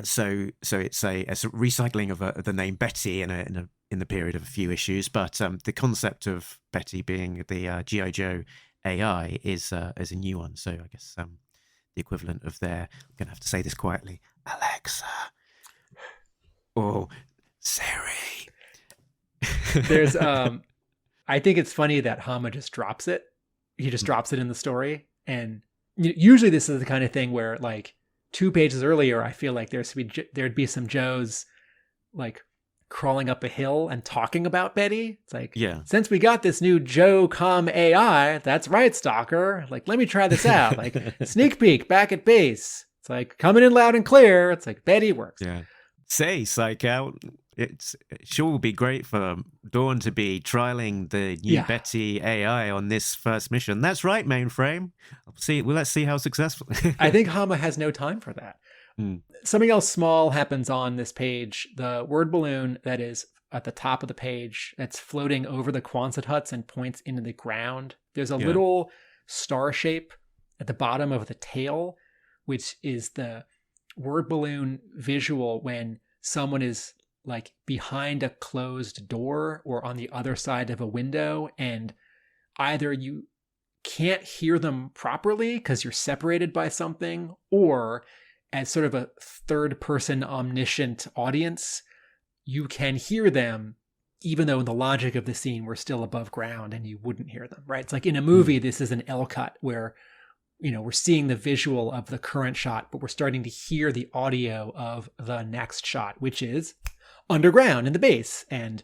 So it's a recycling of the name Betty in the period of a few issues, but the concept of Betty being the G.I. Joe AI is a new one. So I guess the equivalent of I'm going to have to say this quietly, Alexa or Siri. There's I think it's funny that Hama just drops it. He just drops it in the story, and usually this is the kind of thing where like 2 pages earlier, I feel like there'd be some Joes like crawling up a hill and talking about Betty. It's like, yeah, since we got this new Joe Com AI, that's right, Stalker. Like, let me try this out. Like, sneak peek back at base. It's like coming in loud and clear. It's like Betty works. Yeah. Say, Psych Out. It sure will be great for Dawn to be trialing the new Betty AI on this first mission. That's right, Mainframe. Let's see how successful. I think Hama has no time for that. Something else small happens on this page. The word balloon that is at the top of the page that's floating over the Quonset huts and points into the ground. There's a little star shape at the bottom of the tail, which is the word balloon visual when someone is like behind a closed door or on the other side of a window, and either you can't hear them properly because you're separated by something, or as sort of a third person omniscient audience, you can hear them even though in the logic of the scene we're still above ground and you wouldn't hear them, right? It's like in a movie, this is an L cut where we're seeing the visual of the current shot, but we're starting to hear the audio of the next shot, which is underground in the base. And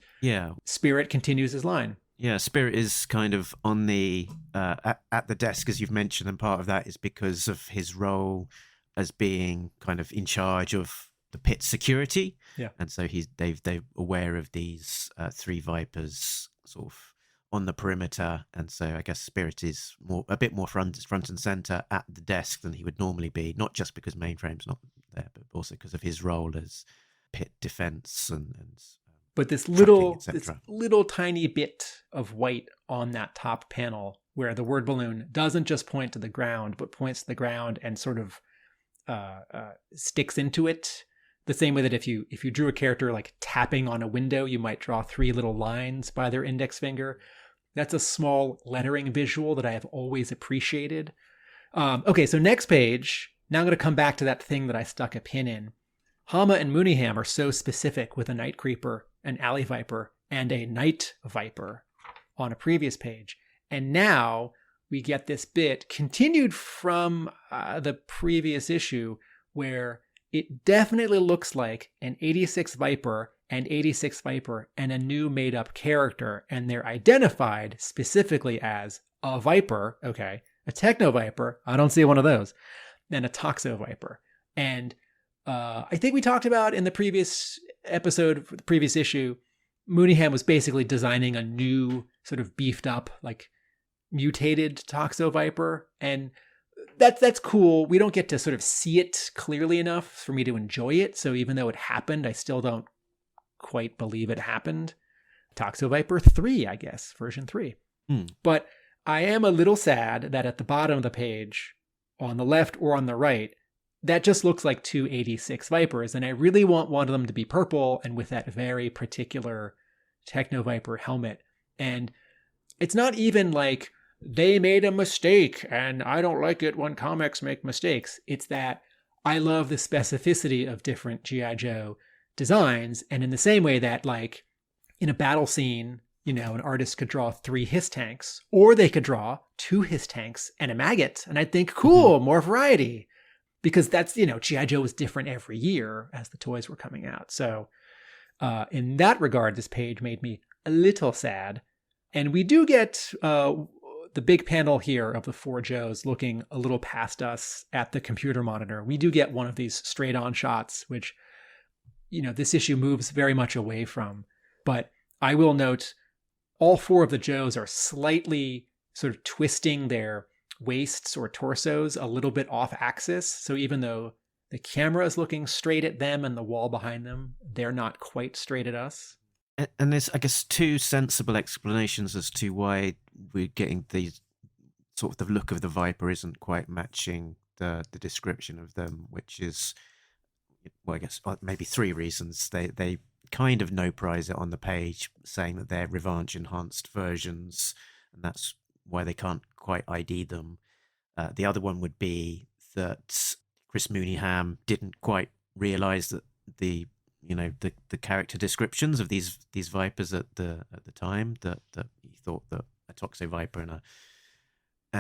Spirit continues his line. Yeah, Spirit is kind of on the at the desk, as you've mentioned, and part of that is because of his role as being kind of in charge of the pit security. Yeah, and so they're aware of these 3 Vipers sort of on the perimeter, and so I guess Spirit is a bit more front and center at the desk than he would normally be, not just because Mainframe's not there, but also because of his role as pit defense and but this little tiny bit of white on that top panel where the word balloon doesn't just point to the ground, but points to the ground and sort of sticks into it. The same way that if you drew a character like tapping on a window, you might draw 3 little lines by their index finger. That's a small lettering visual that I have always appreciated. Okay, so next page. Now I'm going to come back to that thing that I stuck a pin in. Hama and Mooneyham are so specific with a Night Creeper, an Alley Viper, and a Night Viper on a previous page. And now we get this bit continued from the previous issue where it definitely looks like an 86 Viper and 86 Viper and a new made up character. And they're identified specifically as a Viper, okay, a Techno Viper, I don't see one of those, and a Toxo Viper. And I think we talked about in the previous episode, the previous issue, Mooneyham was basically designing a new sort of beefed up, like mutated Toxo Viper. And that's cool. We don't get to sort of see it clearly enough for me to enjoy it. So even though it happened, I still don't quite believe it happened. Toxo Viper 3, I guess, version 3. But I am a little sad that at the bottom of the page, on the left or on the right, that just looks like two 86 Vipers. And I really want one of them to be purple and with that very particular Techno Viper helmet. And it's not even like they made a mistake and I don't like it when comics make mistakes. It's that I love the specificity of different G.I. Joe designs. And in the same way that, like, in a battle scene, you know, an artist could draw 3 Hiss tanks, or they could draw 2 Hiss tanks and a maggot. And I'd think, cool, more variety. Because that's, you know, G.I. Joe was different every year as the toys were coming out. So in that regard, this page made me a little sad. And we do get the big panel here of the 4 Joes looking a little past us at the computer monitor. We do get one of these straight on shots, which, you know, this issue moves very much away from. But I will note all 4 of the Joes are slightly sort of twisting their waists or torsos a little bit off axis. So even though the camera is looking straight at them and the wall behind them, they're not quite straight at us. And there's, I guess, 2 sensible explanations as to why we're getting the sort of the look of the Viper isn't quite matching the description of them, which is, well, I guess maybe 3 reasons. They kind of no prize it on the page, saying that they're Revanche enhanced versions, and that's why they can't quite ID them. The other one would be that Chris Mooneyham didn't quite realize that the character descriptions of these Vipers at the time, that he thought that a Toxo Viper and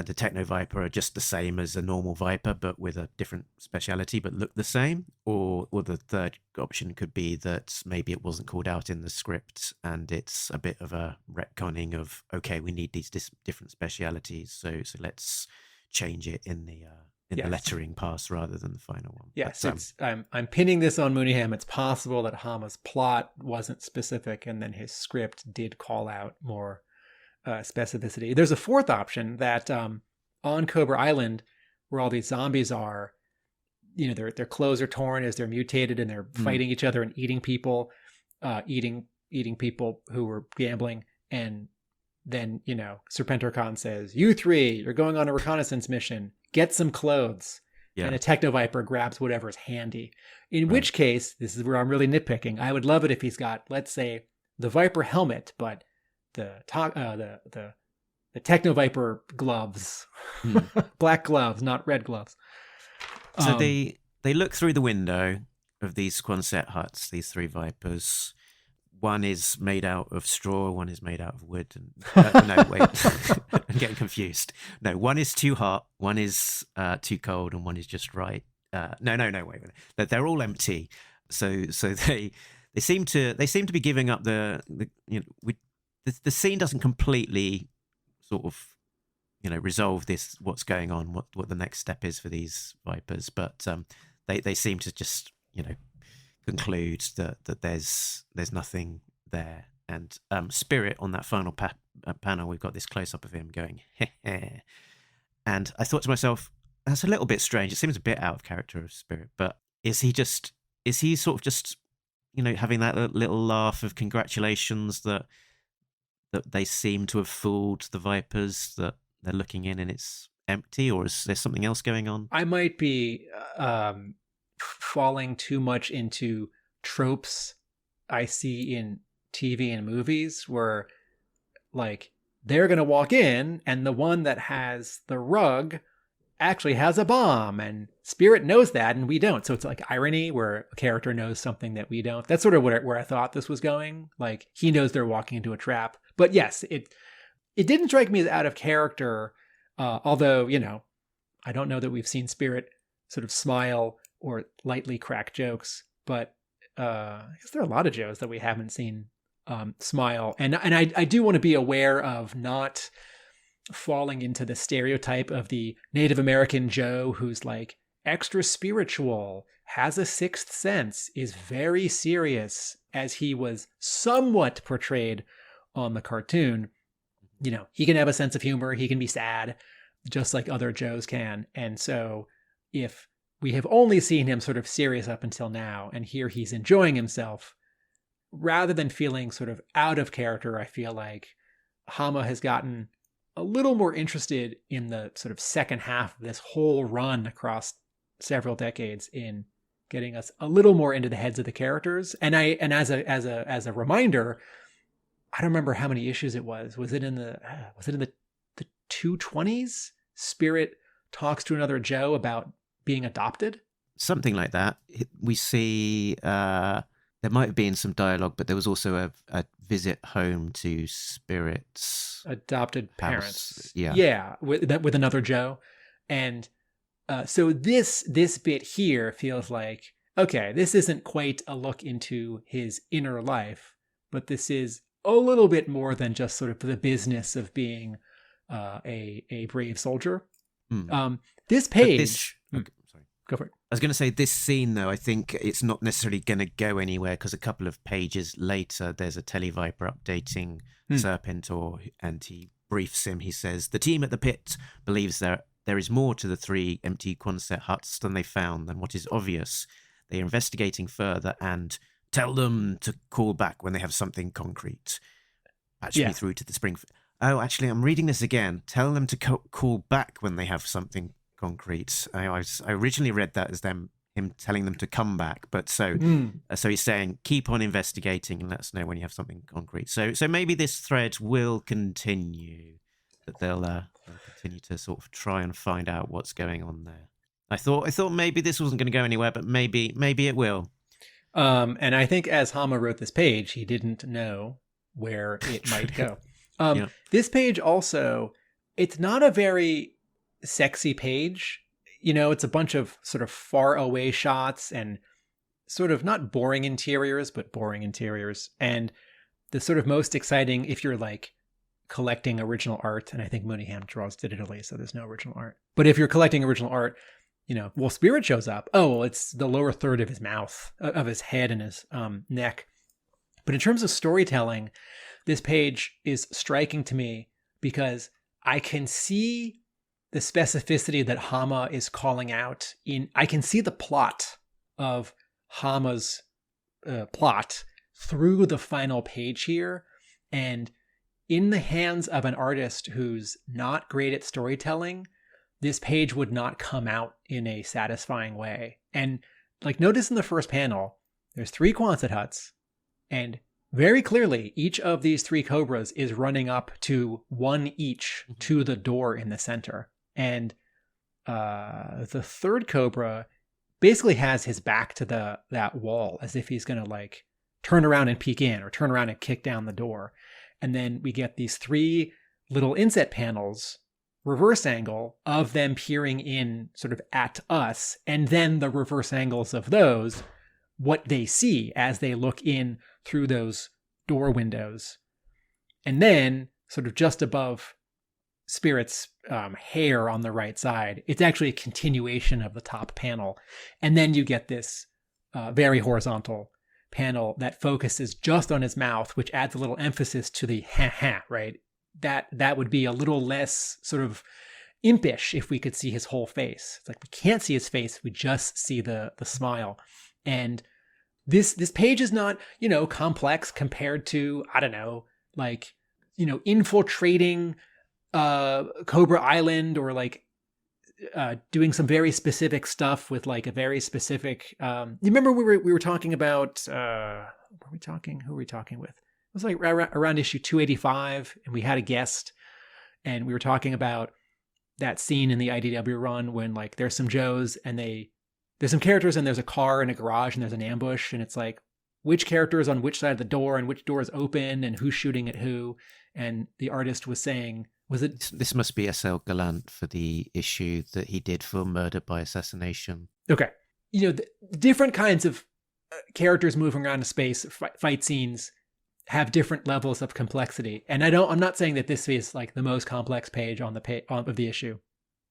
a Techno Viper are just the same as a normal Viper, but with a different speciality, but look the same. Or the third option could be that maybe it wasn't called out in the script, and it's a bit of a retconning of, okay, we need these different specialities, so let's change it in the lettering pass rather than the final one. Yes, I'm pinning this on Mooneyham. It's possible that Hama's plot wasn't specific, and then his script did call out more specificity. There's a fourth option that on Cobra Island, where all these zombies are, you know, their clothes are torn as they're mutated, and they're fighting each other and eating people, eating people who were gambling. And then, you know, Serpentor Khan says, "You 3, you're going on a reconnaissance mission. Get some clothes." Yeah. And a Techno Viper grabs whatever's handy. In which case, this is where I'm really nitpicking. I would love it if he's got, let's say, the Viper helmet, but the Techno Viper gloves, black gloves, not red gloves. So they look through the window of these Quonset huts, these 3 Vipers. One is made out of straw, one is made out of wood. And, no, wait, I'm getting confused. No, one is too hot, one is too cold, and one is just right. No, wait. They're all empty. So they seem to be giving up the scene doesn't completely sort of, you know, resolve this, what's going on, what the next step is for these Vipers, but they seem to just, you know, conclude that there's nothing there. And Spirit, on that final panel, we've got this close-up of him going, heh heh. And I thought to myself, that's a little bit strange. It seems a bit out of character of Spirit, but is he sort of just, you know, having that little laugh of congratulations that they seem to have fooled the Vipers, that they're looking in and it's empty, or is there something else going on? I might be falling too much into tropes I see in TV and movies, where, like, they're going to walk in and the one that has the rug actually has a bomb, and Spirit knows that and we don't. So it's like irony where a character knows something that we don't. That's sort of where I thought this was going. Like, he knows they're walking into a trap. But yes, it didn't strike me as out of character. Although, I don't know that we've seen Spirit sort of smile or lightly crack jokes, but I guess there are a lot of Joes that we haven't seen smile. And I do want to be aware of not falling into the stereotype of the Native American Joe who's like extra spiritual, has a sixth sense, is very serious, as he was somewhat portrayed on the cartoon. He can have a sense of humor, he can be sad, just like other Joes can. And so if we have only seen him sort of serious up until now, and here he's enjoying himself, rather than feeling sort of out of character, I feel like Hama has gotten a little more interested in the sort of second half of this whole run across several decades in getting us a little more into the heads of the characters. And as a reminder, I don't remember how many issues it was. Was it in the 220s? Spirit talks to another Joe about being adopted? Something like that. We see there might have been some dialogue, but there was also a visit home to Spirit's adopted house. Parents. Yeah, with another Joe. And so this bit here feels like, okay, this isn't quite a look into his inner life, but this is a little bit more than just sort of the business of being a brave soldier. This page... Okay, sorry. Go for it. I was going to say, this scene, though, I think it's not necessarily going to go anywhere, because a couple of pages later, there's a Televiper updating Serpentor, and he briefs him. He says, the team at the pit believes there is more to the 3 empty Quonset huts than they found than what is obvious. They are investigating further, and tell them to call back when they have something concrete. Patch me through to the Springfield. Oh, actually, I'm reading this again. Tell them to call back when they have something concrete. I originally read that as him telling them to come back, but so he's saying keep on investigating and let us know when you have something concrete. So maybe this thread will continue, that they'll continue to sort of try and find out what's going on there. I thought maybe this wasn't going to go anywhere, but maybe it will. And I think as Hama wrote this page, he didn't know where it might go. This page also, it's not a very sexy page. It's a bunch of sort of far away shots and sort of not boring interiors, but boring interiors. And the sort of most exciting, if you're like collecting original art, and I think Mooneyham draws digitally, so there's no original art. But if you're collecting original art, Spirit shows up. Oh, well, it's the lower third of his mouth, of his head and his neck. But in terms of storytelling, this page is striking to me because I can see the specificity that Hama is calling out I can see the plot of Hama's plot through the final page here. And in the hands of an artist who's not great at storytelling, this page would not come out in a satisfying way. And like, notice in the first panel, there's 3 Quonset huts, and very clearly each of these 3 Cobras is running up to one each to the door in the center. And the third Cobra basically has his back to that wall, as if he's going to like turn around and peek in or turn around and kick down the door. And then we get these 3 little inset panels, reverse angle, of them peering in sort of at us, and then the reverse angles of those, what they see as they look in through those door windows. And then sort of just above Spirit's hair on the right side, it's actually a continuation of the top panel. And then you get this very horizontal panel that focuses just on his mouth, which adds a little emphasis to the ha-ha, right? That would be a little less sort of impish if we could see his whole face. It's like we can't see his face, we just see the smile. And this page is not, complex compared to, I don't know, like, infiltrating Cobra Island, or like doing some very specific stuff with like a very specific you remember we were talking about who were we talking with? It was like around issue 285, and we had a guest, and we were talking about that scene in the IDW run when like there's some Joes and there's some characters and there's a car in a garage and there's an ambush, and it's like which character is on which side of the door and which door is open and who's shooting at who. And the artist was saying, Was it? This must be S.L. Gallant for the issue that he did for Murder by Assassination. Okay. The different kinds of characters moving around in space, fight scenes have different levels of complexity. And I'm not saying that this is like the most complex page on of the issue,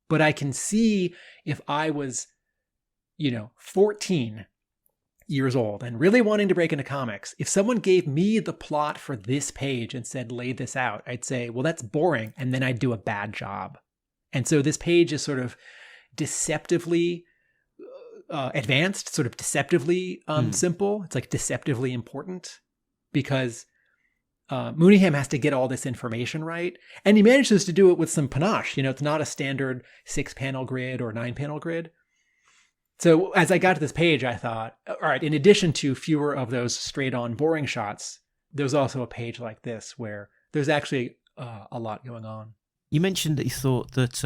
but I can see if I was, 14 years old and really wanting to break into comics, if someone gave me the plot for this page and said, lay this out, I'd say, well, that's boring. And then I'd do a bad job. And so this page is sort of deceptively advanced, sort of deceptively simple. It's like deceptively important because Mooneyham has to get all this information right. And he manages to do it with some panache. It's not a standard 6-panel grid or 9-panel grid. So as I got to this page, I thought, all right, in addition to fewer of those straight on boring shots, there's also a page like this where there's actually a lot going on. You mentioned that you thought that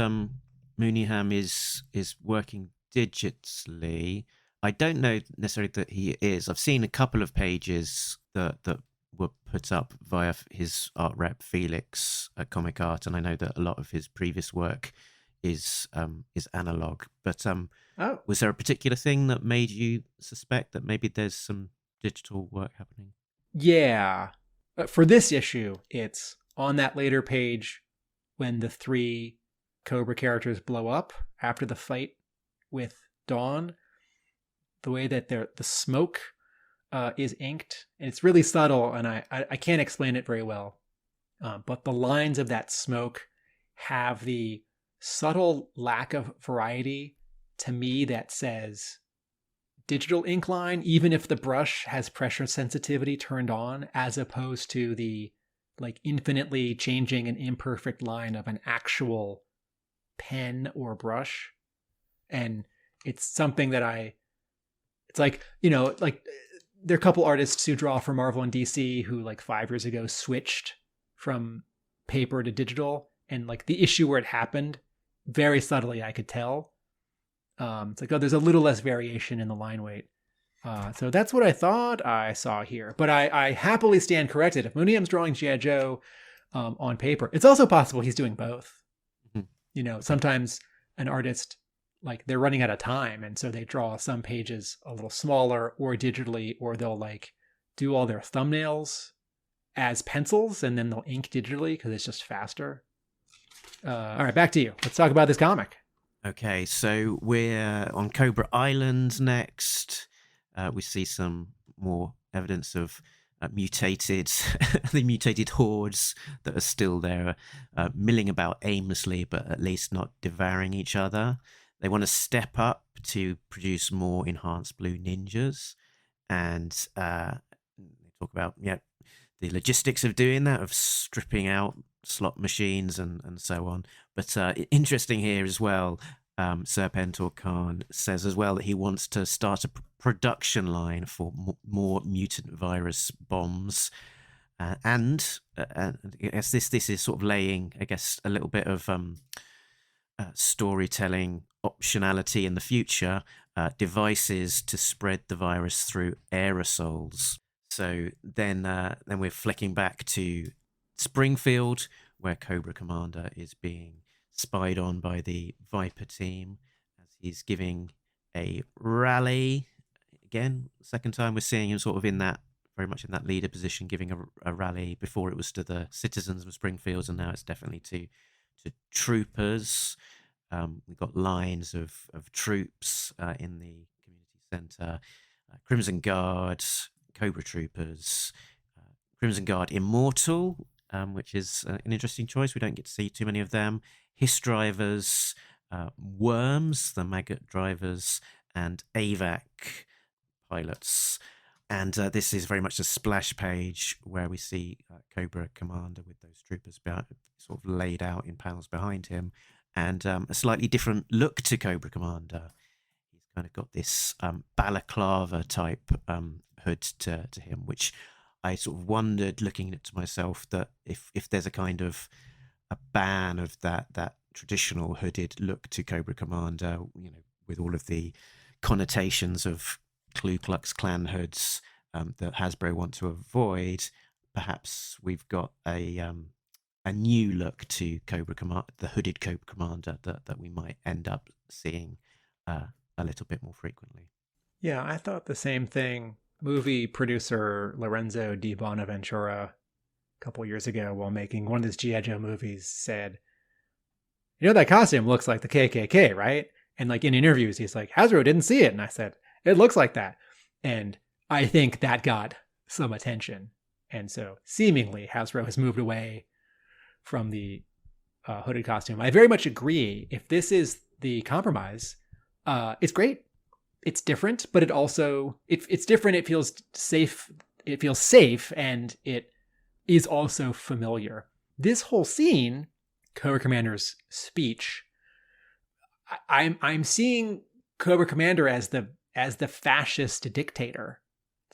Mooneyham is working digitally. I don't know necessarily that he is. I've seen a couple of pages that were put up via his art rep Felix at Comic Art, and I know that a lot of his previous work is analog. But was there a particular thing that made you suspect that maybe there's some digital work happening? Yeah. For this issue, it's on that later page when the 3 Cobra characters blow up after the fight with Dawn. The way that the smoke is inked, and it's really subtle, and I can't explain it very well. But the lines of that smoke have the subtle lack of variety to me that says digital ink line, even if the brush has pressure sensitivity turned on, as opposed to the like infinitely changing and imperfect line of an actual pen or brush. And it's something that it's like, like there are a couple artists who draw for Marvel and DC who like 5 years ago switched from paper to digital, and like the issue where it happened, very subtly I could tell. It's like, oh, there's a little less variation in the line weight. So that's what I thought I saw here. But I happily stand corrected. If Mooneyham's drawing G.I. Joe on paper, it's also possible he's doing both. Mm-hmm. Sometimes an artist, like they're running out of time, and so they draw some pages a little smaller or digitally, or they'll like do all their thumbnails as pencils and then they'll ink digitally because it's just faster. All right, back to you. Let's talk about this comic. Okay, so we're on Cobra Island next. We see some more evidence of the mutated hordes that are still there, milling about aimlessly, but at least not devouring each other. They want to step up to produce more enhanced blue ninjas, and they talk about the logistics of doing that, of stripping out slot machines and so on. But interesting here as well, Serpentor Khan says as well that he wants to start a production line for more mutant virus bombs. And I guess this is sort of laying, I guess, a little bit of storytelling optionality in the future, devices to spread the virus through aerosols. So then we're flicking back to Springfield, where Cobra Commander is being spied on by the Viper team as he's giving a rally. Again, second time we're seeing him sort of very much in that leader position, giving a rally. Before it was to the citizens of Springfield, and now it's definitely to troopers. We've got lines of troops in the community centre, Crimson Guard, Cobra Troopers, Crimson Guard Immortal, which is an interesting choice. We don't get to see too many of them. Hiss drivers, Worms, the maggot drivers, and AVAC pilots. And this is very much a splash page where we see Cobra Commander with those troopers sort of laid out in panels behind him, and a slightly different look to Cobra Commander. He's kind of got this balaclava type hood to him, which I sort of wondered, looking at to myself, that if there's a kind of a ban of that traditional hooded look to Cobra Commander, with all of the connotations of Ku Klux Klan hoods that Hasbro want to avoid, perhaps we've got a a new look to Cobra Command, the hooded Cobra Commander that we might end up seeing a little bit more frequently. Yeah, I thought the same thing. Movie producer Lorenzo Di Bonaventura a couple years ago, while making one of his G.I. Joe movies, said, "You know, that costume looks like the KKK, right?" And like in interviews, he's like, "Hasbro didn't see it." And I said, "It looks like that." And I think that got some attention. And so seemingly Hasbro has moved away from the hooded costume. I very much agree. If this is the compromise, it's great. It's different, but it also, it's different. It feels safe. It feels safe, and it is also familiar. This whole scene, Cobra Commander's speech, I'm seeing Cobra Commander as the fascist dictator.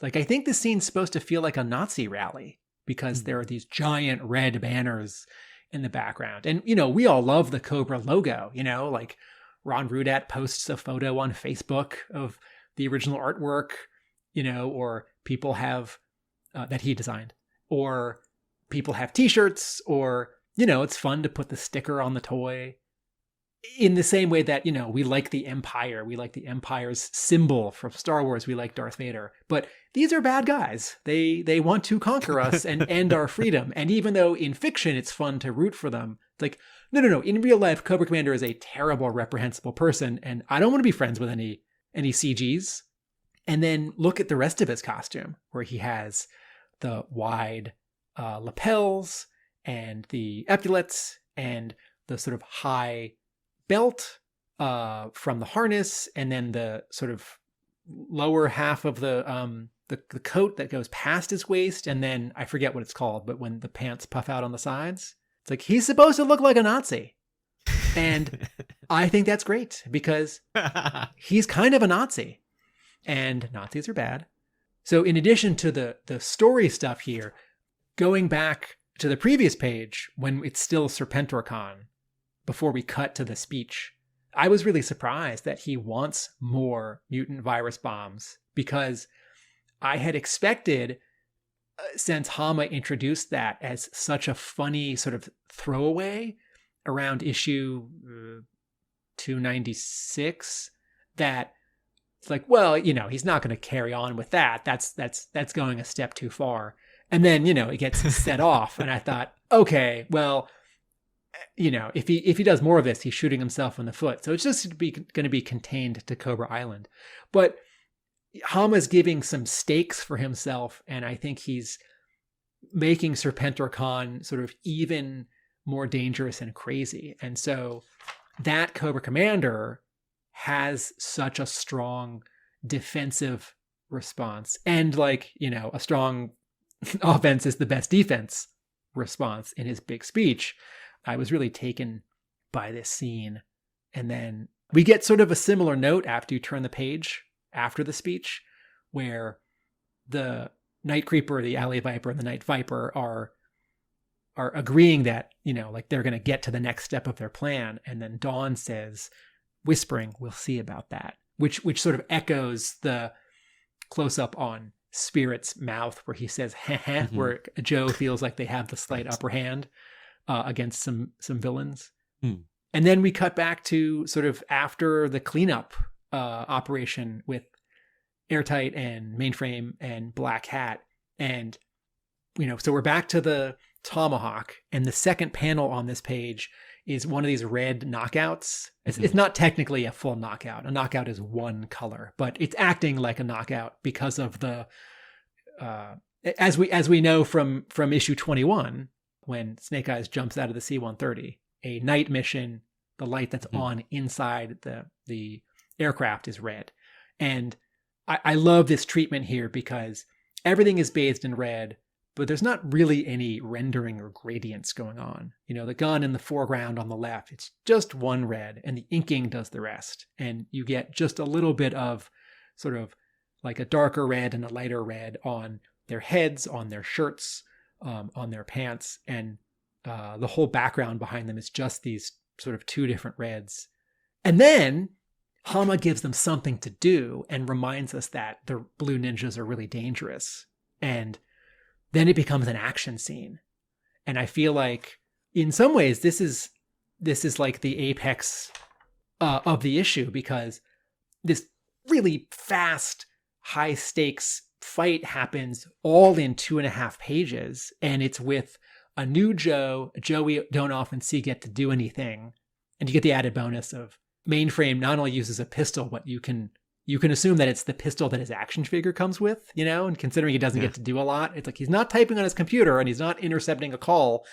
Like, I think this scene's supposed to feel like a Nazi rally because there are these giant red banners in the background. And, you know, we all love the Cobra logo, you know, like Ron Rudat posts a photo on Facebook of the original artwork, you know, or people have that he designed, or people have t-shirts, or, you know, it's fun to put the sticker on the toy. In the same way that, you know, we like the Empire, we like the Empire's symbol from Star Wars, we like Darth Vader, but these are bad guys. They want to conquer us and end our freedom. And even though in fiction it's fun to root for them, it's like, no. In real life, Cobra Commander is a terrible, reprehensible person, and I don't want to be friends with any CGs. And then look at the rest of his costume, where he has the wide lapels and the epaulets and the sort of high belt from the harness, and then the sort of lower half of the coat that goes past his waist, and then I forget what it's called, but when the pants puff out on the sides, it's like he's supposed to look like a Nazi. And I think that's great because he's kind of a Nazi, and Nazis are bad. So in addition to the story stuff here, going back to the previous page when it's still SerpentorCon, before we cut to the speech, I was really surprised that he wants more mutant virus bombs, because I had expected, since Hama introduced that as such a funny sort of throwaway around issue 296, that it's like, well, you know, he's not going to carry on with that. That's going a step too far. And then, you know, it gets set off, and I thought, okay, well, you know, if he does more of this, he's shooting himself in the foot. So it's just going to be contained to Cobra Island. But Hama's giving some stakes for himself, and I think he's making SerpentorCon sort of even more dangerous and crazy. And so that Cobra Commander has such a strong defensive response, and, like, you know, a strong offense is the best defense response in his big speech. I was really taken by this scene. And then we get sort of a similar note after you turn the page after the speech, where the Night Creeper, the Alley Viper, and the Night Viper are agreeing that, you know, like they're going to get to the next step of their plan. And then Dawn says, whispering, "We'll see about that," which sort of echoes the close up on Spirit's mouth where he says, heh, where Joe feels like they have the slight upper hand against some villains. And then we cut back to sort of after the cleanup operation with Airtight and Mainframe and Black Hat. And, you know, so we're back to the Tomahawk, and the second panel on this page is one of these red knockouts. It's not technically a full knockout. A knockout is one color, but it's acting like a knockout because of the, as we know from issue 21, when Snake Eyes jumps out of the C-130, a night mission, the light that's on inside the aircraft is red. And I love this treatment here because everything is bathed in red, but there's not really any rendering or gradients going on. You know, the gun in the foreground on the left, it's just one red, and the inking does the rest. And you get just a little bit of sort of like a darker red and a lighter red on their heads, on their shirts, on their pants, and the whole background behind them is just these sort of two different reds. And then Hama gives them something to do and reminds us that the blue ninjas are really dangerous. And then it becomes an action scene. And I feel like in some ways, this is like the apex of the issue, because this really fast, high stakes fight happens all in 2.5 pages, and it's with a new Joe we don't often see get to do anything, and you get the added bonus of Mainframe not only uses a pistol, but you can assume that it's the pistol that his action figure comes with, and considering he doesn't get to do a lot, it's like he's not typing on his computer and he's not intercepting a call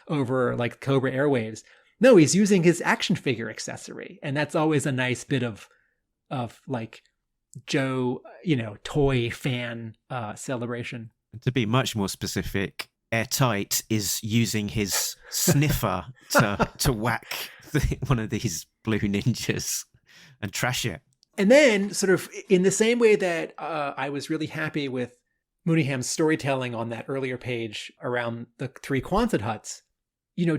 over like Cobra airwaves. No, he's using his action figure accessory, and that's always a nice bit of like Joe, toy fan celebration. To be much more specific, Airtight is using his sniffer to whack one of these blue ninjas and trash it. And then, sort of in the same way that I was really happy with Mooneyham's storytelling on that earlier page around the 3 Quonset huts,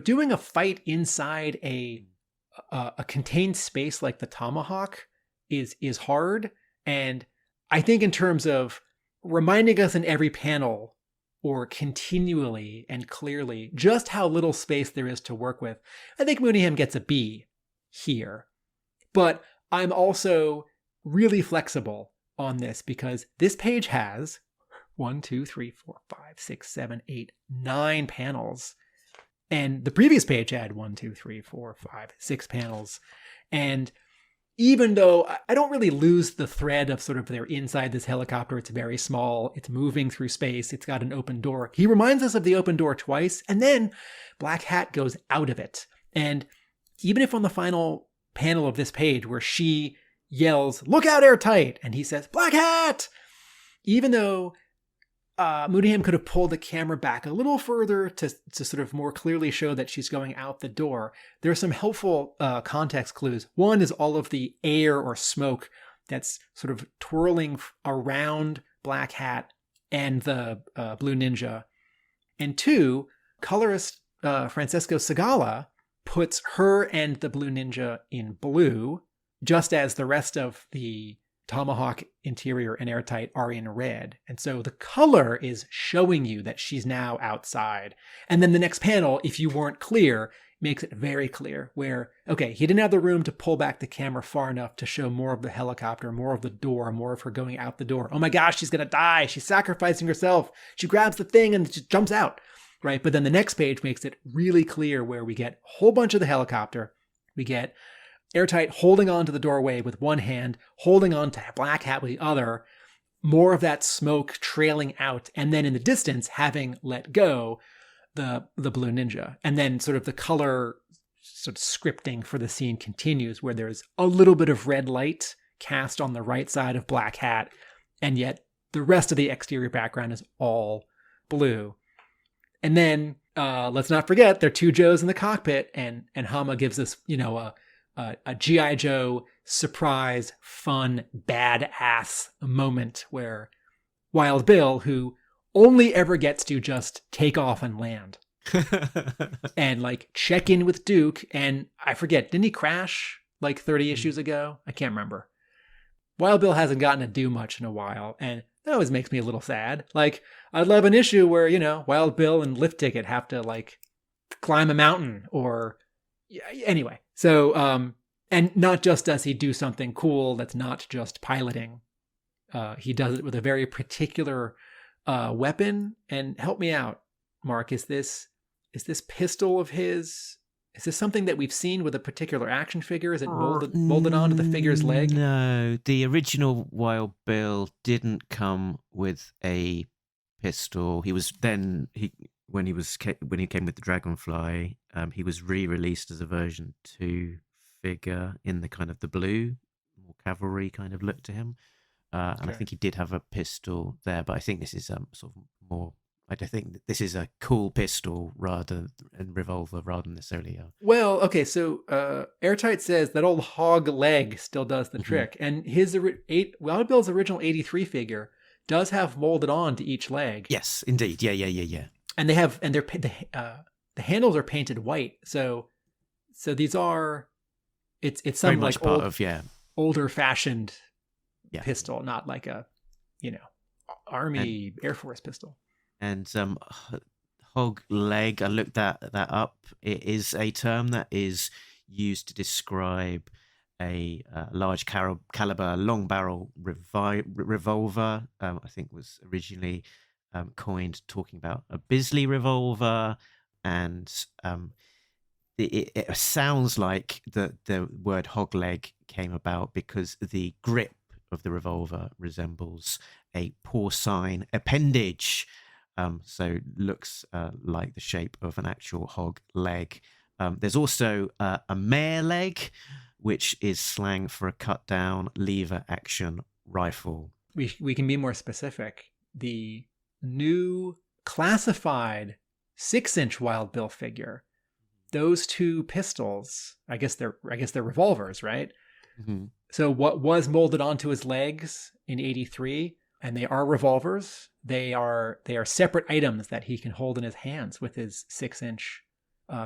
doing a fight inside a contained space like the Tomahawk is hard. And I think in terms of reminding us in every panel, or continually and clearly, just how little space there is to work with, I think Mooneyham gets a B here. But I'm also really flexible on this, because this page has 1, 2, 3, 4, 5, 6, 7, 8, 9 panels. And the previous page had 1, 2, 3, 4, 5, 6 panels. And even though I don't really lose the thread of sort of they're inside this helicopter, it's very small, it's moving through space, it's got an open door. He reminds us of the open door twice, and then Black Hat goes out of it. And even if on the final panel of this page where she yells, "Look out, Airtight!" and he says, "Black Hat!" Even though Mooneyham could have pulled the camera back a little further to sort of more clearly show that she's going out the door, there are some helpful context clues. One is all of the air or smoke that's sort of twirling around Black Hat and the Blue Ninja. And 2, colorist Francesco Segala puts her and the Blue Ninja in blue, just as the rest of the Tomahawk interior and Airtight are in red. And so the color is showing you that she's now outside. And then the next panel, if you weren't clear, makes it very clear where, okay, he didn't have the room to pull back the camera far enough to show more of the helicopter, more of the door, more of her going out the door. Oh my gosh, she's going to die. She's sacrificing herself. She grabs the thing and just jumps out, right? But then the next page makes it really clear where we get a whole bunch of the helicopter. We get Airtight holding on to the doorway with one hand, holding on to Black Hat with the other, more of that smoke trailing out, and then in the distance, having let go the Blue Ninja. And then sort of the color sort of scripting for the scene continues, where there's a little bit of red light cast on the right side of Black Hat, and yet the rest of the exterior background is all blue. And then let's not forget, there are 2 Joes in the cockpit, and Hama gives us, a G.I. Joe surprise, fun, badass moment where Wild Bill, who only ever gets to just take off and land and like check in with Duke. And I forget, didn't he crash like 30 issues ago? I can't remember. Wild Bill hasn't gotten to do much in a while, and that always makes me a little sad. Like, I'd love an issue where, Wild Bill and Lift Ticket have to like climb a mountain or anyway. So, and not just does he do something cool that's not just piloting, he does it with a very particular weapon. And help me out, Mark, is this pistol of his, is this something that we've seen with a particular action figure? Is it molded onto the figure's leg? No, the original Wild Bill didn't come with a pistol. When he came with the Dragonfly, he was re-released as a version 2 figure in the kind of the blue, more cavalry kind of look to him. And I think he did have a pistol there, but I think this is sort of more. I think this is a cool pistol and revolver rather than necessarily a. Well, okay, so Airtight says that old hog leg still does the trick, and his Wild Bill's original 83 figure does have molded on to each leg. Yes, indeed. Yeah. And the handles are painted white. So these are, it's some very much like part old, of older fashioned pistol, not like a, Army Air Force pistol. And hog leg, I looked that up. It is a term that is used to describe a large caliber long barrel revolver. I think was originally coined talking about a Bisley revolver, and it sounds like the word hog leg came about because the grip of the revolver resembles a porcine appendage. So looks like the shape of an actual hog leg. There's also a mare leg, which is slang for a cut down lever action rifle. We can be more specific. The new classified 6-inch Wild Bill figure, those two pistols, I guess they're revolvers, right? Mm-hmm. So what was molded onto his legs in 83, and they are revolvers. They are separate items that he can hold in his hands with his 6-inch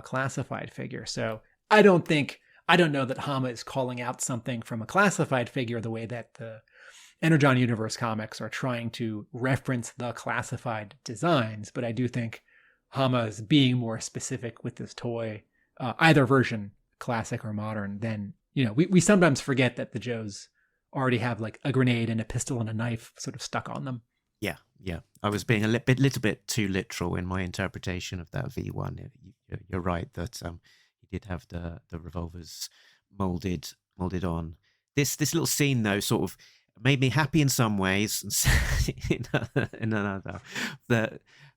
classified figure. So I don't know that Hama is calling out something from a classified figure the way that the Energon Universe comics are trying to reference the classified designs, but I do think Hama is being more specific with this toy, either version, classic or modern, than, we sometimes forget that the Joes already have like a grenade and a pistol and a knife sort of stuck on them. Yeah. I was being a little bit too literal in my interpretation of that V1. You're right that he did have the revolvers molded on. This little scene though sort of made me happy in some ways, in another.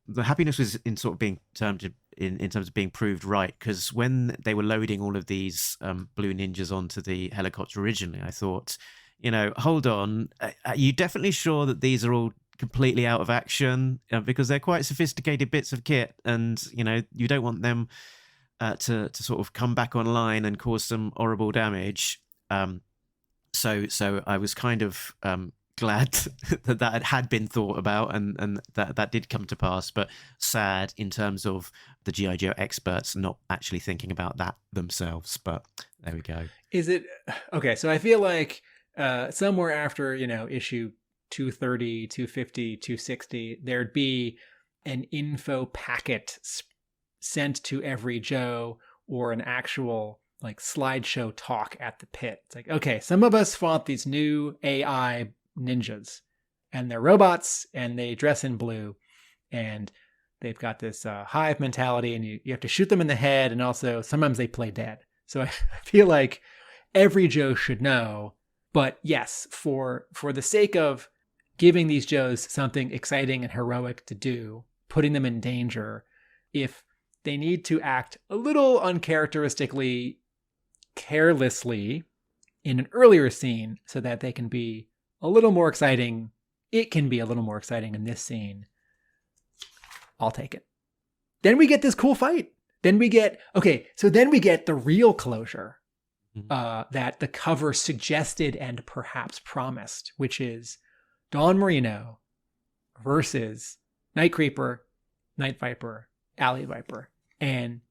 The happiness was in sort of being termed in terms of being proved right, because when they were loading all of these blue ninjas onto the helicopter originally, I thought, hold on, are you definitely sure that these are all completely out of action? Because they're quite sophisticated bits of kit, and you don't want them to sort of come back online and cause some horrible damage. So I was kind of glad that had been thought about, and that did come to pass, but sad in terms of the G.I. Joe experts not actually thinking about that themselves. But there we go. Is it okay? So I feel like somewhere after issue 230, 250, 260, there'd be an info packet sent to every Joe, or an actual like slideshow talk at the pit. It's like, okay, some of us fought these new AI ninjas, and they're robots, and they dress in blue, and they've got this hive mentality, and you have to shoot them in the head, and also sometimes they play dead. So I feel like every Joe should know. But yes, for the sake of giving these Joes something exciting and heroic to do, putting them in danger, if they need to act a little uncharacteristically carelessly in an earlier scene so that they can be a little more exciting, it can be a little more exciting in this scene, I'll take it. Then we get this cool fight. Then we get the real closure that the cover suggested and perhaps promised, which is Don Marino versus Night Creeper, Night Viper, Alley Viper. And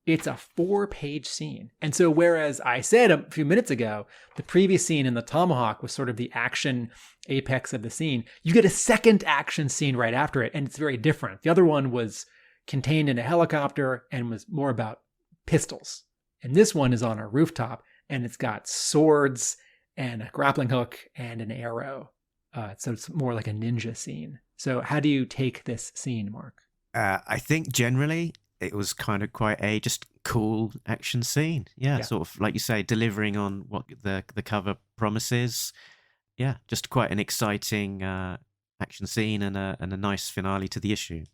it's a 4-page scene. And so whereas I said a few minutes ago, the previous scene in the Tomahawk was sort of the action apex of the scene, you get a second action scene right after it, and it's very different. The other one was contained in a helicopter and was more about pistols. And this one is on a rooftop, and it's got swords and a grappling hook and an arrow. So it's more like a ninja scene. So how do you take this scene, Mark? I think generally it was kind of quite a just cool action scene. Yeah, sort of like you say, delivering on what the cover promises. Yeah, just quite an exciting action scene and a nice finale to the issue.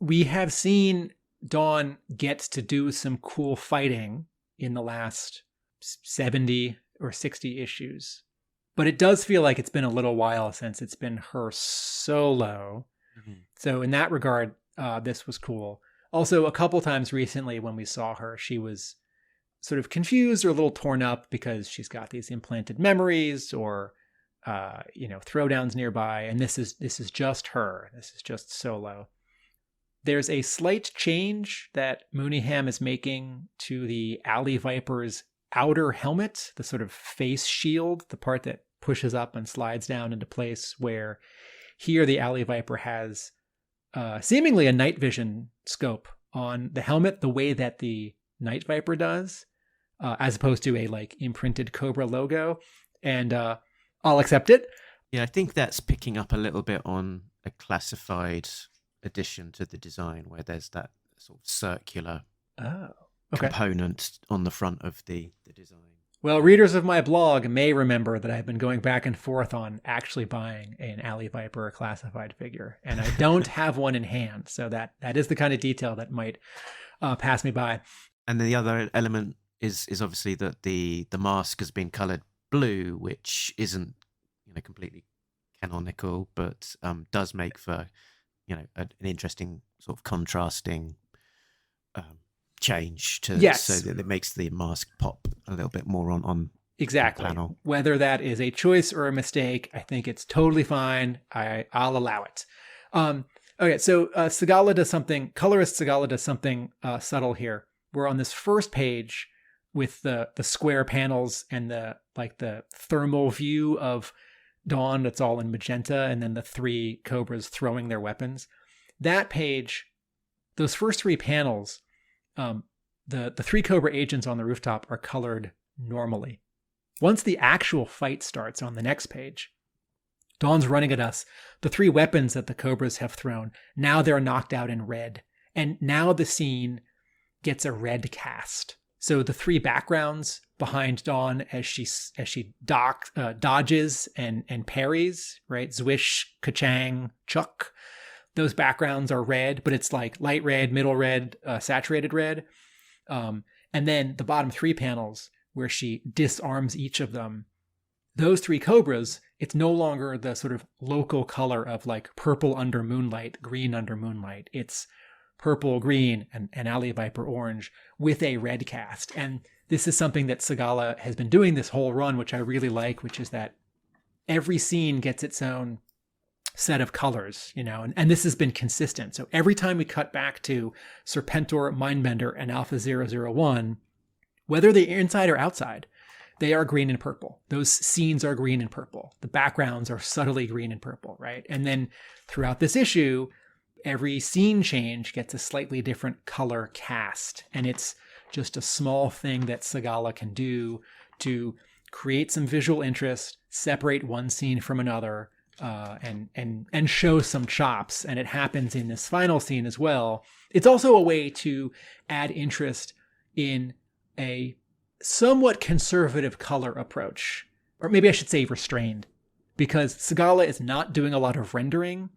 We have seen Dawn get to do some cool fighting in the last 70 or 60 issues. But it does feel like it's been a little while since it's been her solo. Mm-hmm. So in that regard, this was cool. Also, a couple times recently when we saw her, she was sort of confused or a little torn up because she's got these implanted memories or, throwdowns nearby. And this is just her. This is just solo. There's a slight change that Mooneyham is making to the Alley Viper's outer helmet, the sort of face shield, the part that pushes up and slides down into place, where here the Alley Viper has seemingly a night vision scope on the helmet, the way that the Night Viper does, as opposed to a like imprinted Cobra logo. And I'll accept it. Yeah, I think that's picking up a little bit on a classified addition to the design where there's that sort of circular component on the front of the design. Well, readers of my blog may remember that I've been going back and forth on actually buying an Alley Viper classified figure, and I don't have one in hand. So that is the kind of detail that might pass me by. And the other element is obviously that the mask has been coloured blue, which isn't completely canonical, but does make for an interesting sort of contrasting change to so that it makes the mask pop a little bit more on exactly the panel. Whether that is a choice or a mistake, I think it's totally fine. I'll allow it. Okay, so Segala does something. Colorist Segala does something subtle here. We're on this first page with the square panels and the thermal view of Dawn that's all in magenta, and then the three Cobras throwing their weapons. That page, those first three panels, the three Cobra agents on the rooftop are colored normally. Once the actual fight starts on the next page, Dawn's running at us. The three weapons that the Cobras have thrown, now they're knocked out in red. And now the scene gets a red cast. So the three backgrounds behind Dawn as she dodges and parries, right? Zwish, Kachang, Chuck. Those backgrounds are red, but it's like light red, middle red, saturated red. And then the bottom three panels where she disarms each of them. Those three Cobras, it's no longer the sort of local color of like purple under moonlight, green under moonlight. It's purple, green, and Alley Viper orange with a red cast. And this is something that Segala has been doing this whole run, which I really like, which is that every scene gets its own set of colors, and this has been consistent. So every time we cut back to Serpentor, Mindbender, and Alpha 001, whether they're inside or outside, they are green and purple. Those scenes are green and purple. The backgrounds are subtly green and purple, right? And then throughout this issue, every scene change gets a slightly different color cast. And it's just a small thing that Segala can do to create some visual interest, separate one scene from another, and show some chops. And it happens in this final scene as well. It's also a way to add interest in a somewhat conservative color approach, or maybe I should say restrained, because Segala is not doing a lot of rendering,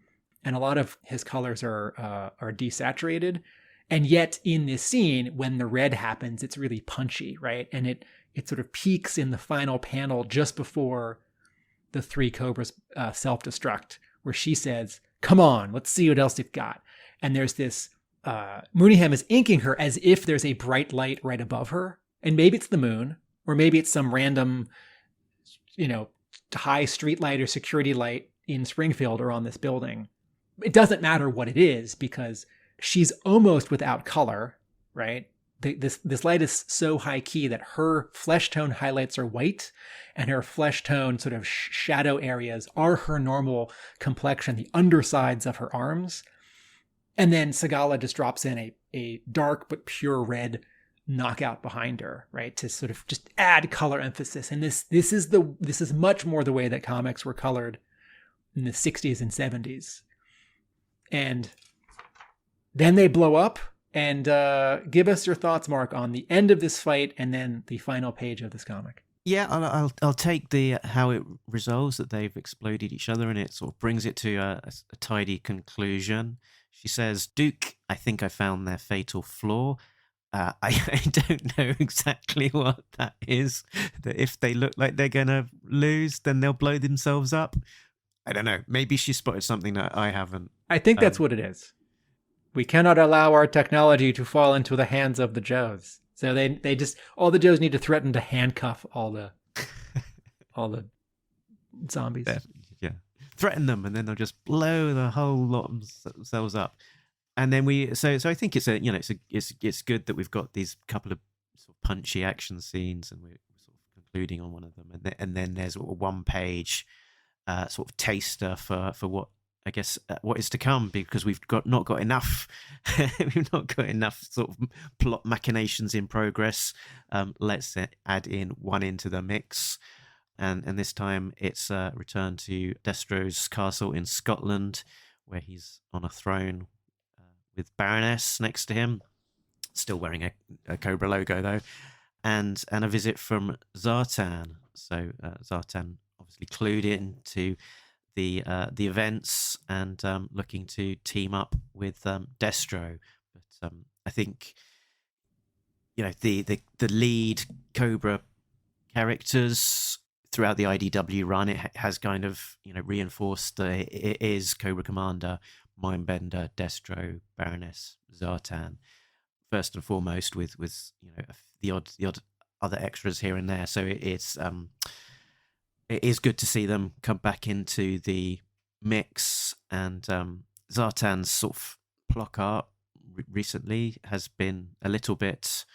and a lot of his colors are desaturated. And yet in this scene, when the red happens, it's really punchy, right? And it sort of peaks in the final panel just before the three Cobras self-destruct, where she says, "Come on, let's see what else you've got." And there's this, Mooneyham is inking her as if there's a bright light right above her. And maybe it's the moon, or maybe it's some random, high street light or security light in Springfield or on this building. It doesn't matter what it is, because she's almost without color, right? This light is so high key that her flesh tone highlights are white, and her flesh tone sort of shadow areas are her normal complexion, the undersides of her arms. And then Segala just drops in a dark but pure red knockout behind her, right, to sort of just add color emphasis. And this is much more the way that comics were colored in the 60s and 70s. And then they blow up. And give us your thoughts, Mark, on the end of this fight and then the final page of this comic. Yeah, I'll take how it resolves, that they've exploded each other, and it sort of brings it to a tidy conclusion. She says, "Duke, I think I found their fatal flaw." I don't know exactly what that is. That if they look like they're gonna lose, then they'll blow themselves up. I don't know. Maybe she spotted something that I haven't. I think that's what it is. We cannot allow our technology to fall into the hands of the Joes. So they just, all the Joes need to threaten to handcuff all the zombies. Yeah, threaten them, and then they'll just blow the whole lot of themselves up. And then so I think it's it's good that we've got these couple of sort of punchy action scenes, and we're sort of concluding on one of them, and then there's a one page sort of taster for what I guess what is to come, because we've not got enough. We've not got enough sort of plot machinations in progress. Let's add in one into the mix, and this time it's return to Destro's castle in Scotland, where he's on a throne with Baroness next to him, still wearing a Cobra logo though, and a visit from Zartan. So Zartan obviously clued in to the events and looking to team up with Destro. But I think the lead Cobra characters throughout the IDW run, it has kind of reinforced that it is Cobra Commander, Mindbender, Destro, Baroness, Zartan, first and foremost, with the odd other extras here and there. So it is good to see them come back into the mix. And Zartan's sort of block art recently has been a little bit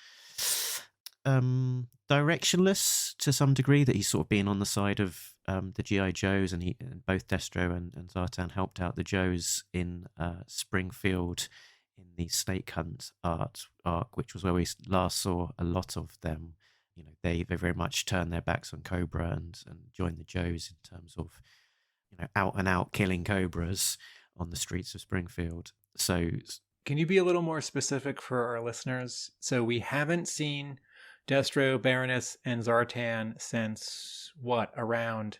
directionless to some degree, that he's sort of been on the side of the G.I. Joes, and both Destro and Zartan helped out the Joes in Springfield in the Snake Hunt arc, which was where we last saw a lot of them. They very much turned their backs on Cobra and joined the Joes in terms of out and out killing Cobras on the streets of Springfield. So can you be a little more specific for our listeners? So we haven't seen Destro, Baroness, and Zartan since around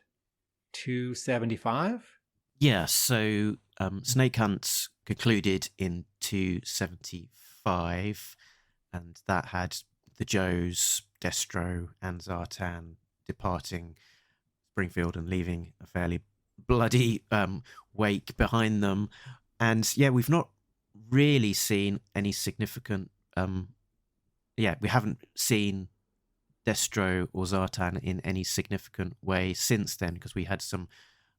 275? Yeah, so Snake Hunt concluded in 275, and that had the Joes, Destro, and Zartan departing Springfield and leaving a fairly bloody wake behind them. And yeah, we've not really seen any significant we haven't seen Destro or Zartan in any significant way since then, because we had some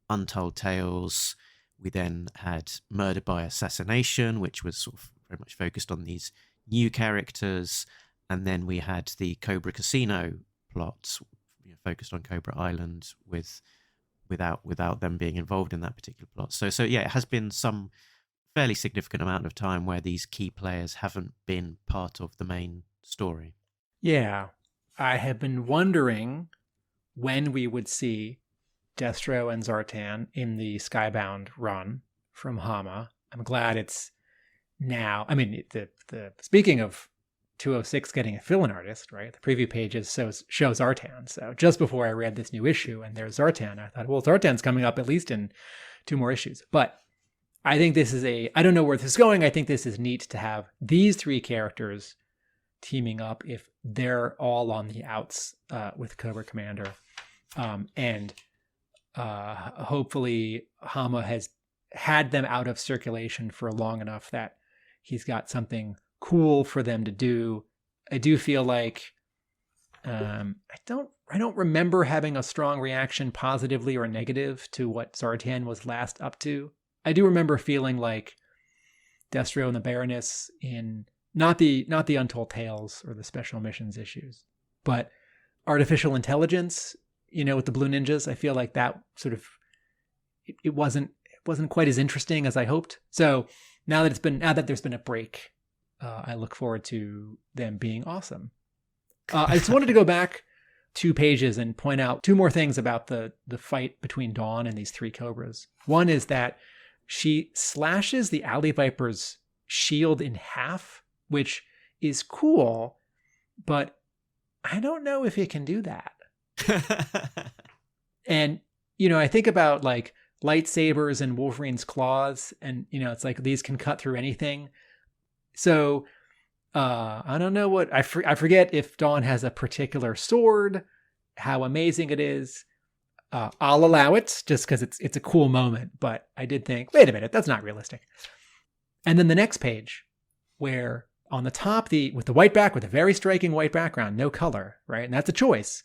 Untold Tales. We then had Murder by Assassination, which was sort of very much focused on these new characters. And then we had the Cobra Casino plot, focused on Cobra Island without them being involved in that particular plot. So yeah, it has been some fairly significant amount of time where these key players haven't been part of the main story. Yeah, I have been wondering when we would see Destro and Zartan in the Skybound run from Hama. I'm glad it's now. I mean, the speaking of 206 getting a fill-in artist, right? The preview pages shows Zartan. So just before I read this new issue and there's Zartan, I thought, well, Zartan's coming up at least in 2 more issues. But I think this is I don't know where this is going. I think this is neat to have these 3 characters teaming up if they're all on the outs with Cobra Commander. And hopefully Hama has had them out of circulation for long enough that he's got something cool for them to do. I do feel like I don't remember having a strong reaction, positively or negative, to what Zartan was last up to. I do remember feeling like Destro and the Baroness in not the Untold Tales or the Special Missions issues, but Artificial Intelligence, with the Blue Ninjas. I feel like that sort of it wasn't quite as interesting as I hoped. So now that there's been a break, I look forward to them being awesome. I just wanted to go back 2 pages and point out 2 more things about the fight between Dawn and these 3 Cobras. One is that she slashes the Alley Viper's shield in half, which is cool, but I don't know if it can do that. And, I think about like lightsabers and Wolverine's claws, and, it's like these can cut through anything. So I don't know what, I forget if Dawn has a particular sword, how amazing it is. I'll allow it just because it's a cool moment, but I did think, wait a minute, that's not realistic. And then the next page, where on the top, with the white with a very striking white background, no color, right? And that's a choice.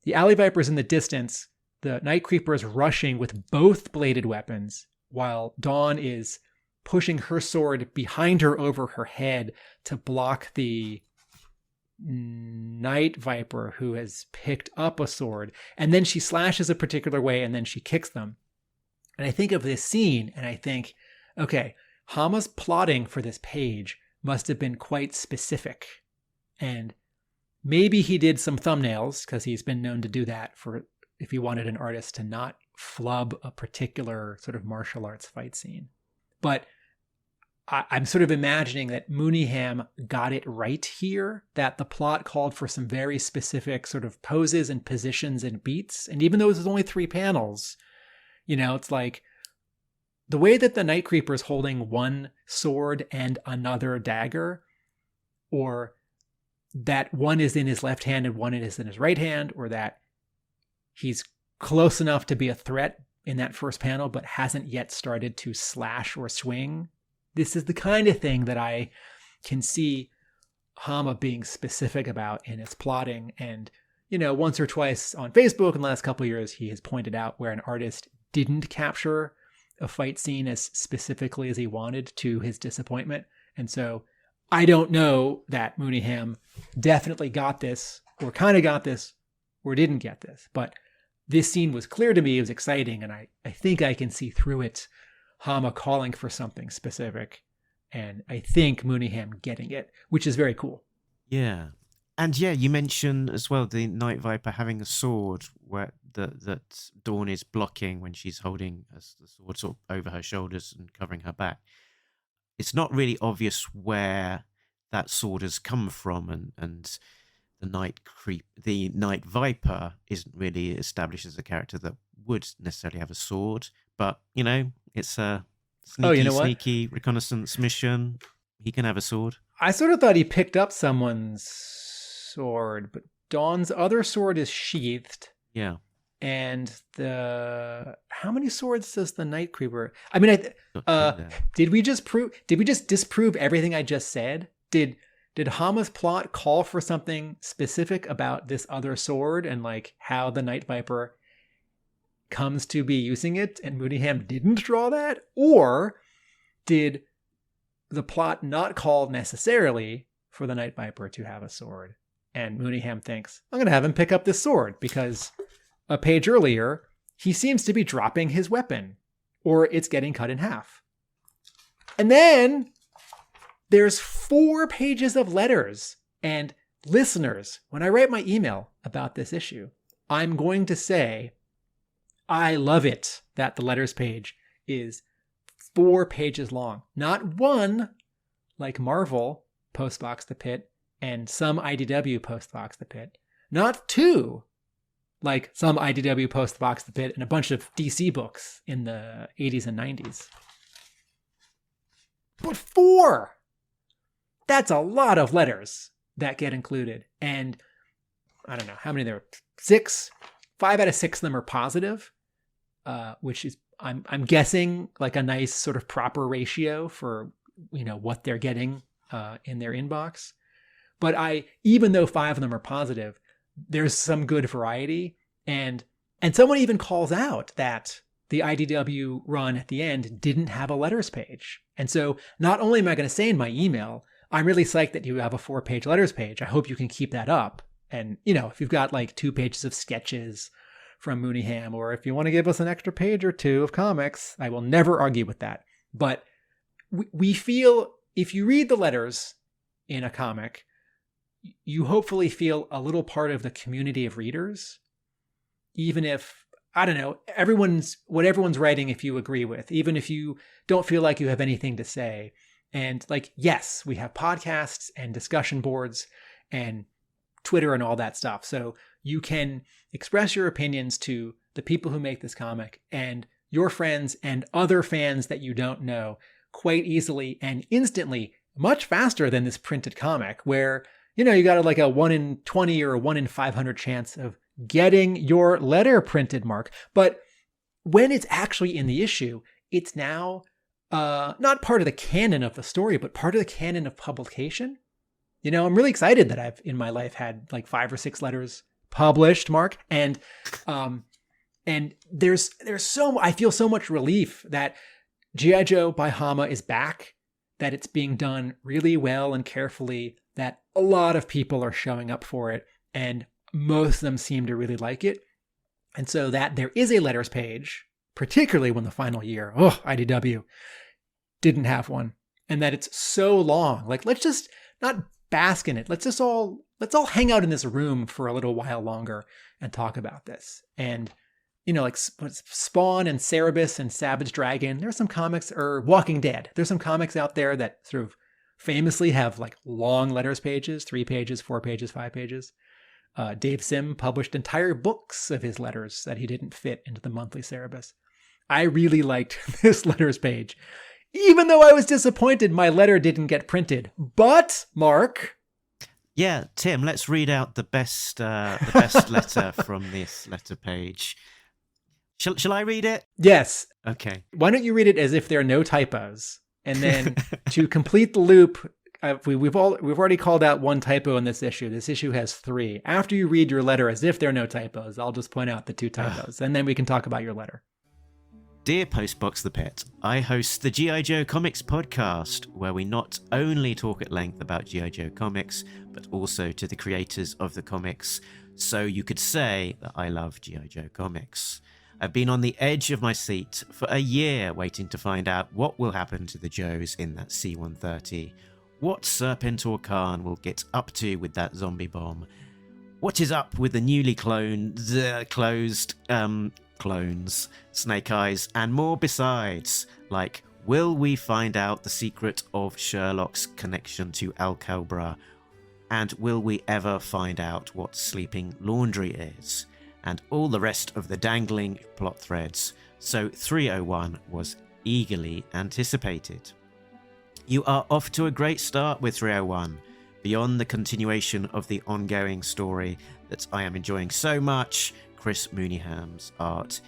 The Alley Viper's in the distance, the Night Creeper is rushing with both bladed weapons, while Dawn is pushing her sword behind her over her head to block the Night Viper, who has picked up a sword. And then she slashes a particular way, and then she kicks them. And I think of this scene and I think, okay, Hama's plotting for this page must have been quite specific. And maybe he did some thumbnails because he's been known to do that for if he wanted an artist to not flub a particular sort of martial arts fight scene. But I'm sort of imagining that Mooneyham got it right here, that the plot called for some very specific sort of poses and positions and beats. And even though it was only 3 panels, it's like the way that the Night Creeper is holding one sword and another dagger, or that one is in his left hand and one is in his right hand, or that he's close enough to be a threat in that first panel, but hasn't yet started to slash or swing. This is the kind of thing that I can see Hama being specific about in his plotting. And, once or twice on Facebook in the last couple of years, he has pointed out where an artist didn't capture a fight scene as specifically as he wanted, to his disappointment. And so I don't know that Mooneyham definitely got this, or kind of got this, or didn't get this. But this scene was clear to me. It was exciting. And I think I can see through it Hama calling for something specific, and I think Mooneyham getting it, which is very cool. Yeah. And yeah, you mentioned as well the Night Viper having a sword where that Dawn is blocking when she's holding the sword sort of over her shoulders and covering her back. It's not really obvious where that sword has come from, and the Night Viper isn't really established as a character that would necessarily have a sword, but it's a sneaky reconnaissance mission. He can have a sword. I sort of thought he picked up someone's sword, but Dawn's other sword is sheathed. Yeah. And how many swords does the Night Creeper? I mean, did we just disprove everything I just said? Did Hama's plot call for something specific about this other sword and like how the Night Viper comes to be using it, and Mooneyham didn't draw that? Or did the plot not call necessarily for the Night Viper to have a sword, and Mooneyham thinks, I'm going to have him pick up this sword because a page earlier he seems to be dropping his weapon, or it's getting cut in half. And then there's 4 pages of letters. And listeners, when I write my email about this issue, I'm going to say I love it that the letters page is 4 pages long. Not 1, like Marvel post-Box the Pit and some IDW post-Box the Pit. Not 2, like some IDW post-Box the Pit and a bunch of DC books in the 80s and 90s. But 4! That's a lot of letters that get included. And I don't know how many there are. 6? 5 out of 6 of them are positive. Which is, I'm guessing, like a nice sort of proper ratio for, what they're getting in their inbox. But even though 5 of them are positive, there's some good variety. And someone even calls out that the IDW run at the end didn't have a letters page. And so not only am I going to say in my email, I'm really psyched that you have a 4-page letters page. I hope you can keep that up. And, if you've got like 2 pages of sketches from Mooneyham, or if you want to give us an extra page or 2 of comics, I will never argue with that. But we feel, if you read the letters in a comic, you hopefully feel a little part of the community of readers, even if, I don't know, what everyone's writing, if you agree with, even if you don't feel like you have anything to say. And like, yes, we have podcasts and discussion boards and Twitter and all that stuff. So you can express your opinions to the people who make this comic and your friends and other fans that you don't know quite easily and instantly, much faster than this printed comic where, you got like a 1 in 20 or a 1 in 500 chance of getting your letter printed, Mark. But when it's actually in the issue, it's now not part of the canon of the story, but part of the canon of publication. I'm really excited that I've in my life had like 5 or 6 letters published, Mark. And there's I feel so much relief that G.I. Joe by Hama is back, that it's being done really well and carefully, that a lot of people are showing up for it, and most of them seem to really like it. And so that there is a letters page particularly when the final year, IDW didn't have one, and that it's so long. Like, let's just not bask in it. Let's all hang out in this room for a little while longer and talk about this. And, like Spawn and Cerebus and Savage Dragon, there's some comics, or Walking Dead. There's some comics out there that sort of famously have like long letters pages, 3 pages, 4 pages, 5 pages. Dave Sim published entire books of his letters that he didn't fit into the monthly Cerebus. I really liked this letters page, even though I was disappointed my letter didn't get printed. But, Mark... Yeah, Tim, let's read out the best letter from this letter page. Shall I read it? Yes. Okay. Why don't you read it as if there are no typos? And then to complete the loop, we've already called out one typo in this issue. This issue has 3. After you read your letter as if there are no typos, I'll just point out the 2 typos, and then we can talk about your letter. Dear Postbox the Pet, I host the G.I. Joe Comics podcast, where we not only talk at length about G.I. Joe Comics, but also to the creators of the comics, so you could say that I love G.I. Joe Comics. I've been on the edge of my seat for a year waiting to find out what will happen to the Joes in that C-130, what Serpentor Khan will get up to with that zombie bomb, what is up with the newly closed clones, Snake Eyes, and more besides, like, will we find out the secret of Sherlock's connection to Cobra, and will we ever find out what sleeping laundry is, and all the rest of the dangling plot threads. So 301 was eagerly anticipated. You are off to a great start with 301, beyond the continuation of the ongoing story that I am enjoying so much. Chris Mooneyham's art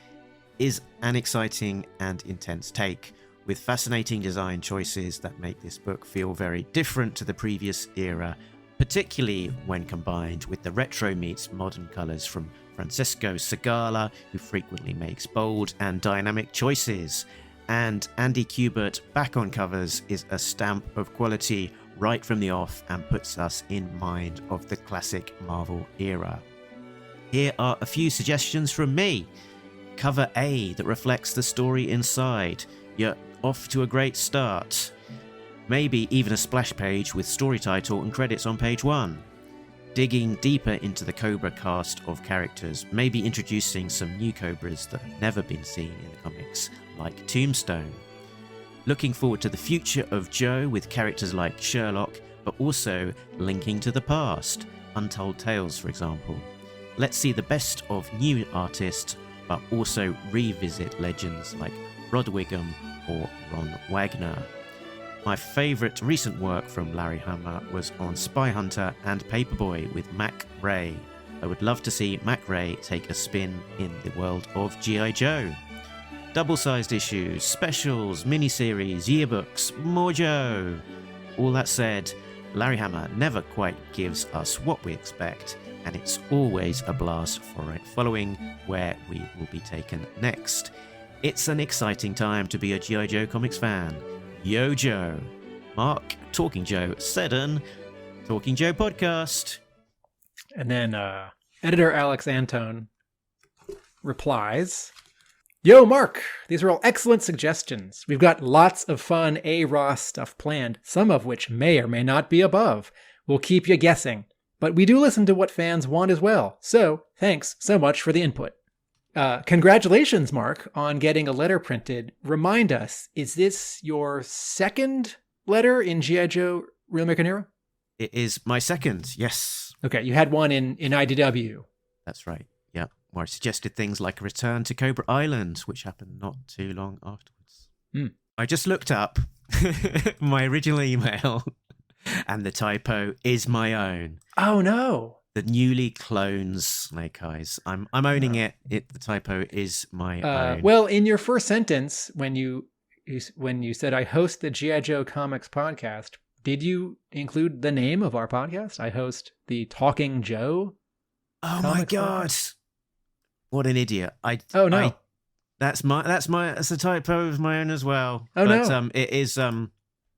is an exciting and intense take, with fascinating design choices that make this book feel very different to the previous era, particularly when combined with the retro meets modern colours from Francesco Segala, who frequently makes bold and dynamic choices. And Andy Kubert back on covers is a stamp of quality right from the off and puts us in mind of the classic Marvel era. Here are a few suggestions from me. Cover A that reflects the story inside. You're off to a great start. Maybe even a splash page with story title and credits on page 1. Digging deeper into the Cobra cast of characters, maybe introducing some new Cobras that have never been seen in the comics, like Tombstone. Looking forward to the future of Joe with characters like Sherlock, but also linking to the past, Untold Tales for example. Let's see the best of new artists, but also revisit legends like Rod Wiggum or Ron Wagner. My favourite recent work from Larry Hama was on Spy Hunter and Paperboy with Mac Ray. I would love to see Mac Ray take a spin in the world of G.I. Joe. Double-sized issues, specials, miniseries, yearbooks, more Joe. All that said, Larry Hama never quite gives us what we expect, and it's always a blast for it, following where we will be taken next. It's an exciting time to be a G.I. Joe comics fan. Yo Joe. Mark, Talking Joe, Seddon, Talking Joe podcast. And then editor Alex Antone replies, Yo Mark, these are all excellent suggestions. We've got lots of fun A-Ross stuff planned, some of which may or may not be above. We'll keep you guessing. But we do listen to what fans want as well. So thanks so much for the input. Congratulations, Mark, on getting a letter printed. Remind us, is this your second letter in G.I. Joe Real American Hero? It is my second, yes. Okay, you had one in IDW. That's right, yeah. Where I suggested things like a return to Cobra Island, which happened not too long afterwards. I just looked up my original email, and the typo is my own. Oh, no. The newly cloned Snake Eyes. I'm owning it. The typo is my own. Well, in your first sentence, when you said I host the G.I. Joe Comics podcast, did you include the name of our podcast? I host the Talking Joe. Oh my God! Podcast? What an idiot! That's a typo of my own as well. Oh but, no! It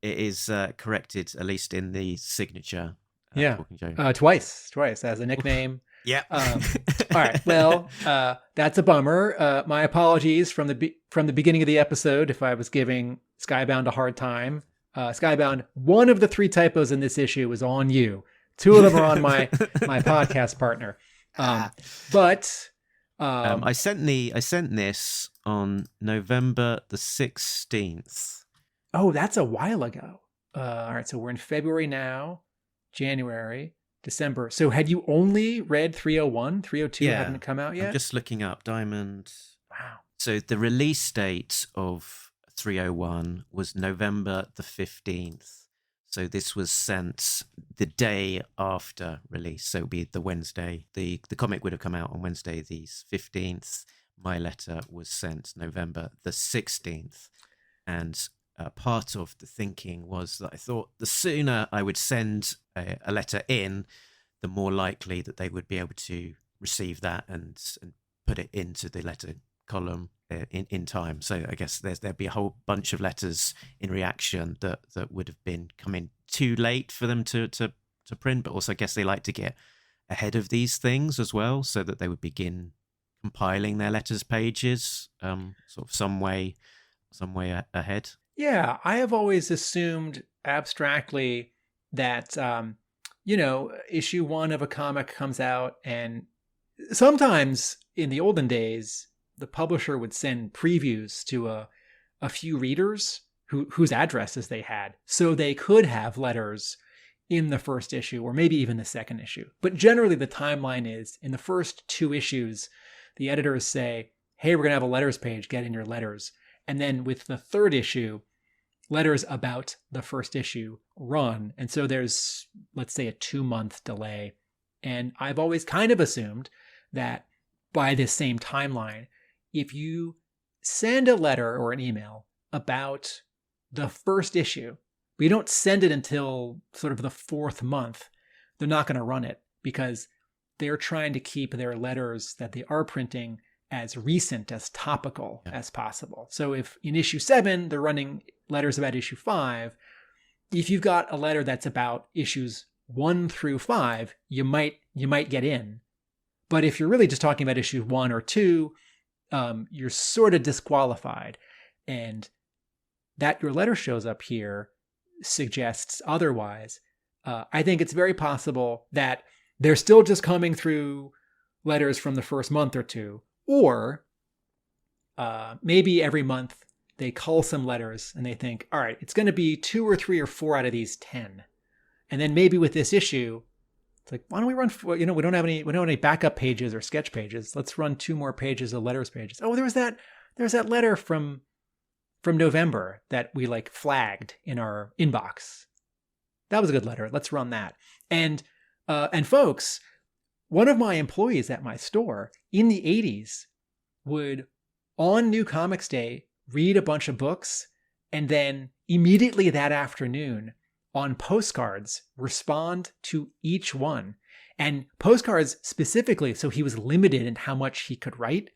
is corrected, at least in the signature. Yeah, twice as a nickname. Yeah. All right. Well, that's a bummer. My apologies from the beginning of the episode if I was giving Skybound a hard time. Skybound, one of the 3 typos in this issue is on you. 2 of them are on my podcast partner. But I sent this on November the 16th. Oh, that's a while ago. All right, so we're in February now, January, December. So had you only read 301? 302 hadn't come out yet? I'm just looking up Diamond. Wow. So the release date of 301 was November the 15th. So this was sent the day after release. So it would be the Wednesday. The comic would have come out on Wednesday the 15th. My letter was sent November the 16th. And part of the thinking was that I thought the sooner I would send a letter in, the more likely that they would be able to receive that and put it into the letter column in time. So I guess there'd be a whole bunch of letters in reaction that would have been coming too late for them to print, but also I guess they like to get ahead of these things as well, so that they would begin compiling their letters pages sort of some way ahead. Yeah, I have always assumed abstractly that issue 1 of a comic comes out, and sometimes in the olden days the publisher would send previews to a few readers whose addresses they had, so they could have letters in the first issue or maybe even the second issue. But generally the timeline is in the first 2 issues, the editors say, hey, we're going to have a letters page, get in your letters. And then with the 3rd issue, letters about the first issue run. And so there's, let's say, a 2-month delay. And I've always kind of assumed that by this same timeline, if you send a letter or an email about the first issue, but you don't send it until sort of the 4th month, they're not going to run it because they're trying to keep their letters that they are printing as recent, as topical as possible. So if in issue 7, they're running letters about issue 5, if you've got a letter that's about issues 1 through 5, you might get in. But if you're really just talking about issue 1 or 2, you're sort of disqualified. And that your letter shows up here suggests otherwise. I think it's very possible that they're still just coming through letters from the first month or 2, or maybe every month they cull some letters and they think, all right, it's going to be 2 or 3 or 4 out of these 10. And then maybe with this issue, it's like, why don't we run, we don't have any backup pages or sketch pages. Let's run 2 more pages of letters pages. Oh, there's that letter from November that we flagged in our inbox. That was a good letter. Let's run that. And folks, one of my employees at my store in the 80s would, on New Comics Day, read a bunch of books and then immediately that afternoon on postcards respond to each one. And postcards specifically, so he was limited in how much he could write.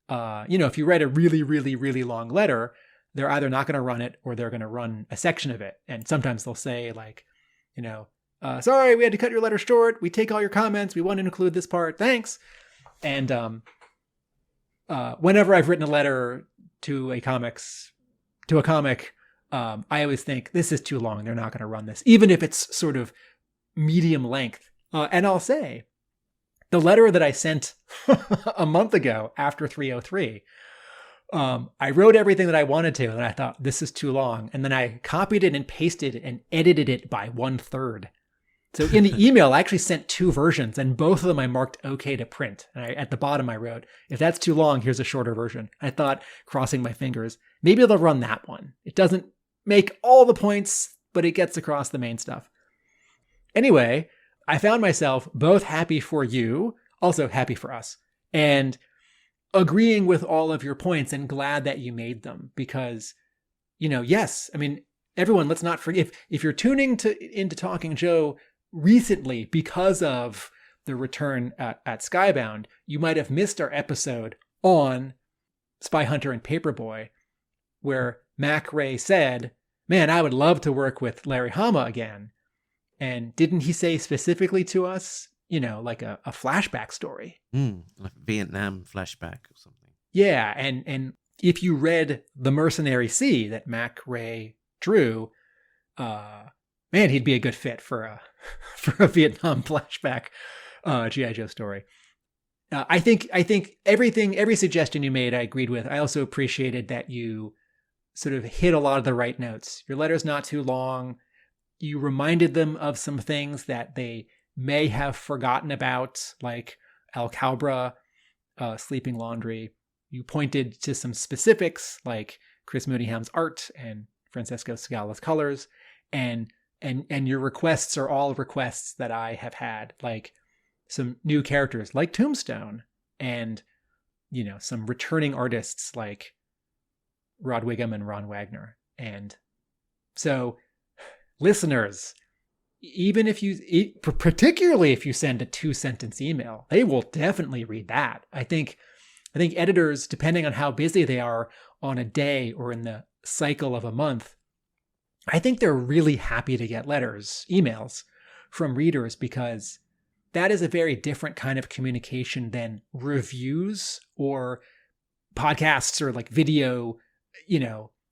If you write a really, really, really long letter, they're either not going to run it or they're going to run a section of it. And sometimes they'll say sorry, we had to cut your letter short. We take all your comments. We want to include this part. Thanks. And whenever I've written a letter to a comic, I always think this is too long. They're not going to run this, even if it's sort of medium length. And I'll say the letter that I sent a month ago after 303, I wrote everything that I wanted to, and I thought this is too long. And then I copied it and pasted it and edited it by 1/3. So in the email, I actually sent 2 versions, and both of them I marked okay to print. And at the bottom, I wrote, if that's too long, here's a shorter version. I thought, crossing my fingers, maybe they'll run that one. It doesn't make all the points, but it gets across the main stuff. Anyway, I found myself both happy for you, also happy for us, and agreeing with all of your points and glad that you made them because, yes, I mean, everyone, let's not forget, if you're tuning into Talking Joe recently because of the return at Skybound, you might have missed our episode on Spy Hunter and Paperboy, where Mac Ray said, man, I would love to work with Larry Hama again. And didn't he say specifically to us, like a flashback story. Like a Vietnam flashback or something. Yeah, and if you read The Mercenary Sea that Mac Ray drew, man, he'd be a good fit for a Vietnam flashback G.I. Joe story. I think every suggestion you made, I agreed with. I also appreciated that you sort of hit a lot of the right notes. Your letter's not too long. You reminded them of some things that they may have forgotten about, like Al Cobra, Sleeping Laundry. You pointed to some specifics, like Chris Mooneyham's art and Francesco Segala's colors, and your requests are all requests that I have had, like some new characters like Tombstone, and some returning artists like Rod Wiggum and Ron Wagner. And so, listeners, even if particularly if you send a 2-sentence email, they will definitely read that. I think editors, depending on how busy they are on a day or in the cycle of a month, I think they're really happy to get emails from readers, because that is a very different kind of communication than reviews or podcasts or like video,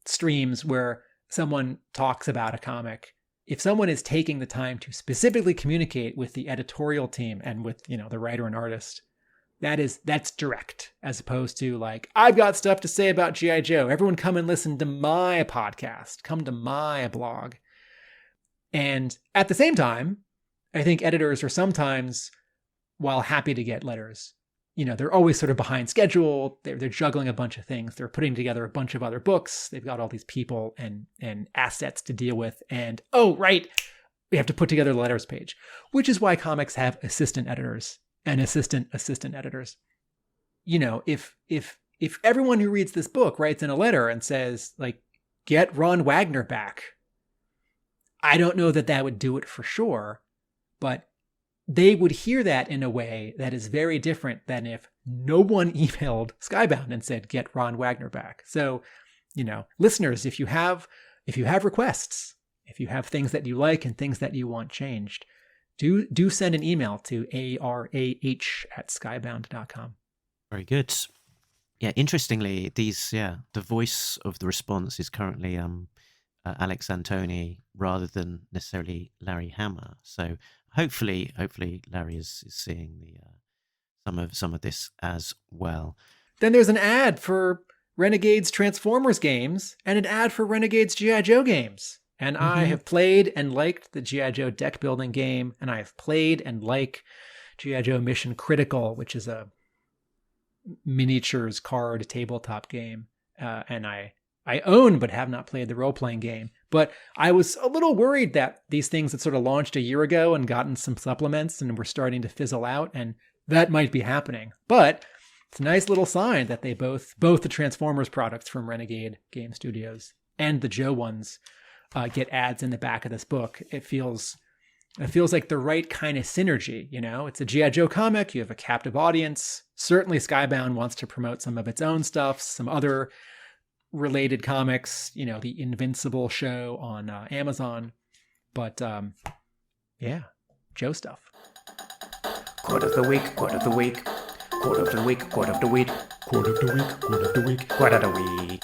streams where someone talks about a comic. If someone is taking the time to specifically communicate with the editorial team and with, the writer and artist, that's direct, as opposed to like, I've got stuff to say about G.I. Joe. Everyone come and listen to my podcast. Come to my blog. And at the same time, I think editors are sometimes, while happy to get letters, they're always sort of behind schedule. They're juggling a bunch of things. They're putting together a bunch of other books. They've got all these people and assets to deal with. And, oh, right, we have to put together the letters page, which is why comics have assistant editors and assistant editors. If everyone who reads this book writes in a letter and says, like, get Ron Wagner back, I don't know that would do it for sure, but they would hear that in a way that is very different than if no one emailed Skybound and said, get Ron Wagner back. So, listeners, if you have requests, if you have things that you like and things that you want changed, do send an email to arah@skybound.com. Very good. Yeah, interestingly, the voice of the response is currently Alex Antoni rather than necessarily Larry Hama. So hopefully Larry is seeing some of this as well. Then there's an ad for Renegade's Transformers games and an ad for Renegade's G.I. Joe games. And I have played and liked the G.I. Joe deck building game, and I have played and like G.I. Joe Mission Critical, which is a miniatures card tabletop game. And I own but have not played the role-playing game. But I was a little worried that these things had sort of launched a year ago and gotten some supplements and were starting to fizzle out, and that might be happening. But it's a nice little sign that they both the Transformers products from Renegade Game Studios and the Joe ones get ads in the back of this book. It feels like the right kind of synergy. It's a G.I. Joe comic. You have a captive audience. Certainly Skybound wants to promote some of its own stuff, some other related comics, the Invincible show on Amazon. But Joe stuff. Quote of the week, quote of the week, quote of the week, quote of the week, quote of the week, quote of the week, quote of the week.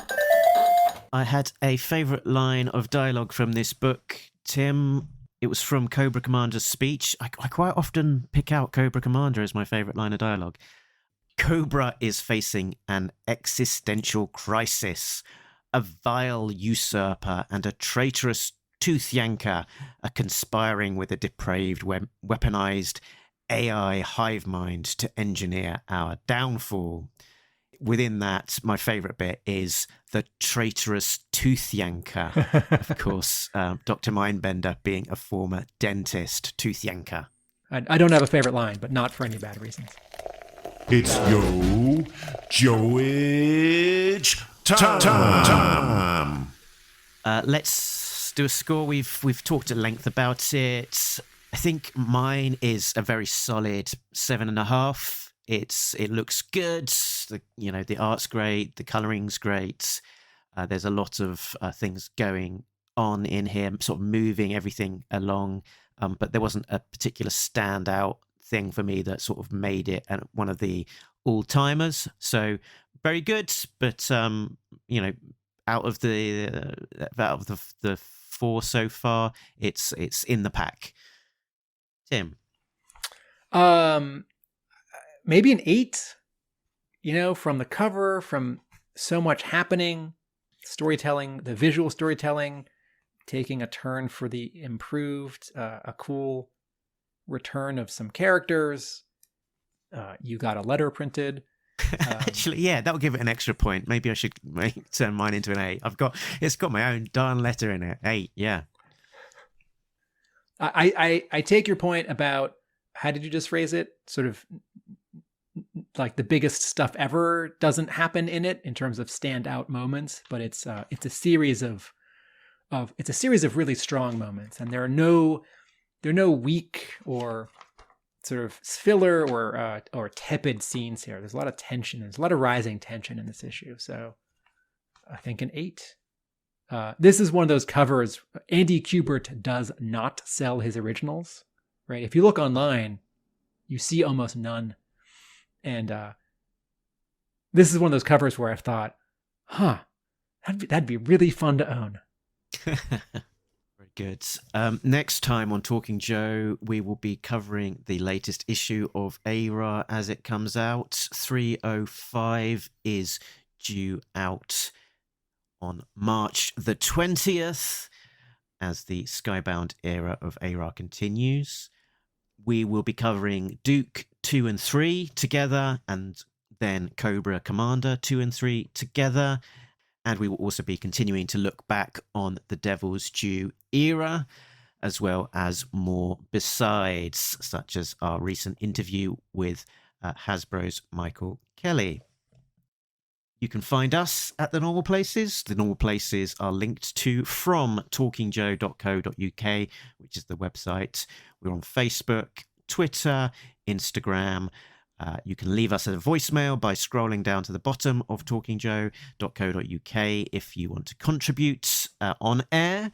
I had a favourite line of dialogue from this book, Tim. It was from Cobra Commander's speech. I quite often pick out Cobra Commander as my favourite line of dialogue. Cobra is facing an existential crisis. A vile usurper and a traitorous tooth yanker are conspiring with a depraved, weaponized AI hive mind to engineer our downfall. Within that, my favourite bit is the traitorous tooth yanker. Of course, Dr. Mindbender being a former dentist, tooth yanker. I don't have a favourite line, but not for any bad reasons. It's Joe-age time. Let's do a score. We've talked at length about it. I think mine is a very solid 7.5. It looks good. The art's great. The coloring's great. There's a lot of things going on in here, sort of moving everything along. But there wasn't a particular standout thing for me that sort of made it one of the all-timers. So very good, but out of the four so far, it's in the pack. Tim? Maybe an 8. From the cover, from so much happening, storytelling, the visual storytelling, taking a turn for the improved, a cool return of some characters. You got a letter printed. Actually, yeah, that'll give it an extra point. Maybe I should turn mine into an 8. It's got my own darn letter in it. 8, yeah. I take your point about, how did you just phrase it? Sort of like the biggest stuff ever doesn't happen in it in terms of standout moments, but it's a series of really strong moments, and there are no weak or sort of filler or tepid scenes here. There's a lot of tension. There's a lot of rising tension in this issue. So I think an 8. This is one of those covers. Andy Kubert does not sell his originals, right? If you look online, you see almost none. And this is one of those covers where I've thought, that'd be really fun to own. Very good. Next time on Talking Joe, we will be covering the latest issue of Arah as it comes out. 305 is due out on March the 20th as the Skybound era of Arah continues. We will be covering Duke 2 and 3 together, and then Cobra Commander 2 and 3 together. And we will also be continuing to look back on the Devil's Due era, as well as more besides, such as our recent interview with Hasbro's Michael Kelly. You can find us at the normal places. The normal places are linked to from talkingjoe.co.uk, which is the website. We're on Facebook, Twitter, Instagram. You can leave us a voicemail by scrolling down to the bottom of talkingjoe.co.uk if you want to contribute on air.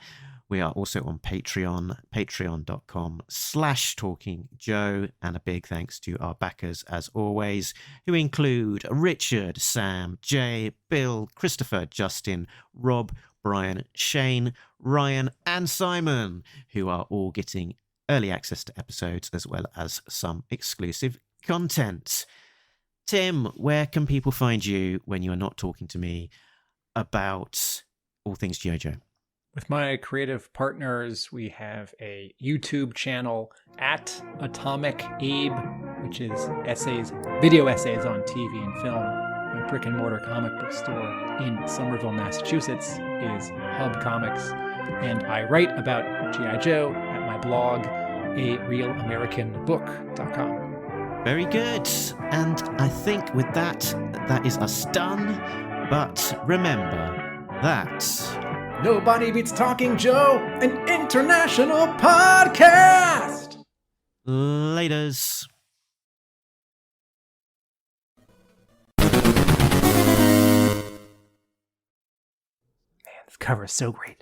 We are also on Patreon, patreon.com/talkingjoe. And a big thanks to our backers, as always, who include Richard, Sam, Jay, Bill, Christopher, Justin, Rob, Brian, Shane, Ryan, and Simon, who are all getting early access to episodes as well as some exclusive content. Tim, where can people find you when you are not talking to me about all things G.I. Joe? With my creative partners, we have a YouTube channel at Atomic Abe, which is video essays on TV and film. My brick and mortar comic book store in Somerville, Massachusetts is Hub Comics. And I write about G.I. Joe at my blog, arealamericanbook.com. Very good. And I think with that is us done. But remember that Nobody Beats Talking Joe, an international podcast! Laters. Man, this cover is so great.